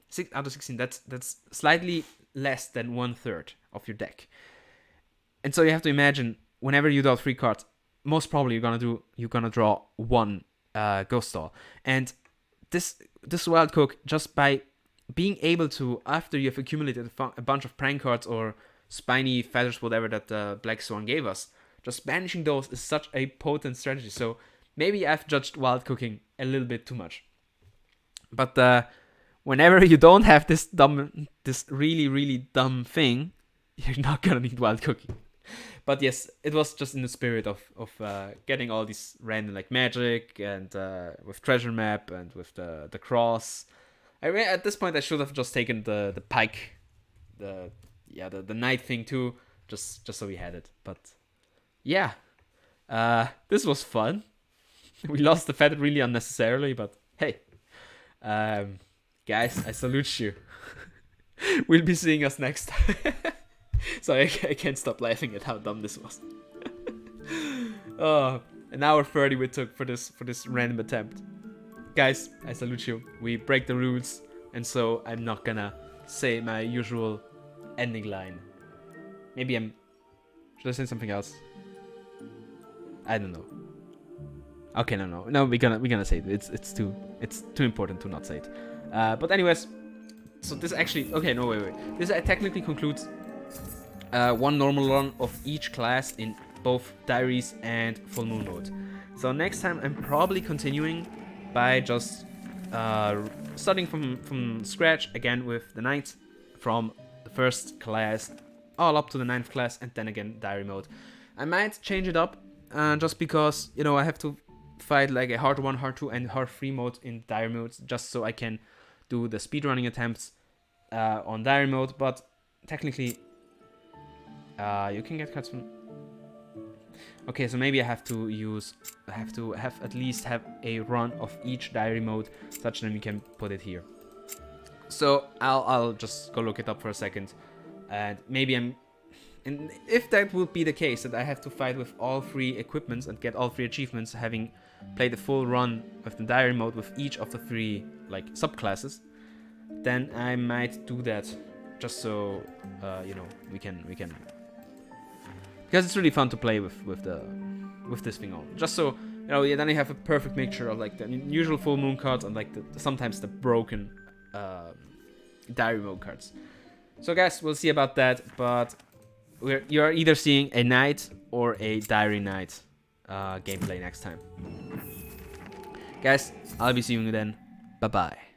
6 out of 16. That's slightly less than 1/3 of your deck. And so you have to imagine, whenever you draw 3 cards, most probably you're gonna draw 1 ghost stall. And this wild cook, just by being able to, after you have accumulated a bunch of prank cards or spiny feathers, whatever that Black Swan gave us, just banishing those is such a potent strategy. So maybe I've judged wild cooking a little bit too much. But whenever you don't have this really, really dumb thing, you're not gonna need wild cooking. But yes, it was just in the spirit of getting all these random like magic and with treasure map and with the cross. At this point I should have just taken the pike, the knight thing too, just so we had it. But yeah, this was fun. We lost the feather really unnecessarily, but hey, guys, I salute you. We'll be seeing us next time. Sorry, I can't stop laughing at how dumb this was. Oh, an hour 30 we took for this random attempt. Guys, I salute you. We break the rules, and so I'm not gonna say my usual ending line. Maybe should I say something else? I don't know. Okay, no, we're gonna say it. It's too important to not say it. But anyways, so this actually, okay, no, wait. This technically concludes one normal run of each class in both diaries and full moon mode. So next time I'm probably continuing by just starting from scratch again with the knight from the first class all up to the 9th class, and then again diary mode. I might change it up just because, you know, I have to fight like a hard 1, hard 2 and hard 3 mode in diary mode, just so I can do the speedrunning attempts on diary mode. But technically you can get cards from... Okay, so maybe I have to at least have a run of each diary mode, such that we can put it here. So I'll just go look it up for a second, and maybe and if that would be the case, that I have to fight with all 3 equipments and get all 3 achievements, having played the full run of the diary mode with each of the 3 like subclasses, then I might do that, just so you know, we can, because it's really fun to play with this thing on. Just so, you know, then you have a perfect mixture of like the usual full moon cards and like sometimes the broken diary mode cards. So guys, we'll see about that, but you're either seeing a knight or a diary knight gameplay next time. Guys, I'll be seeing you then. Bye bye.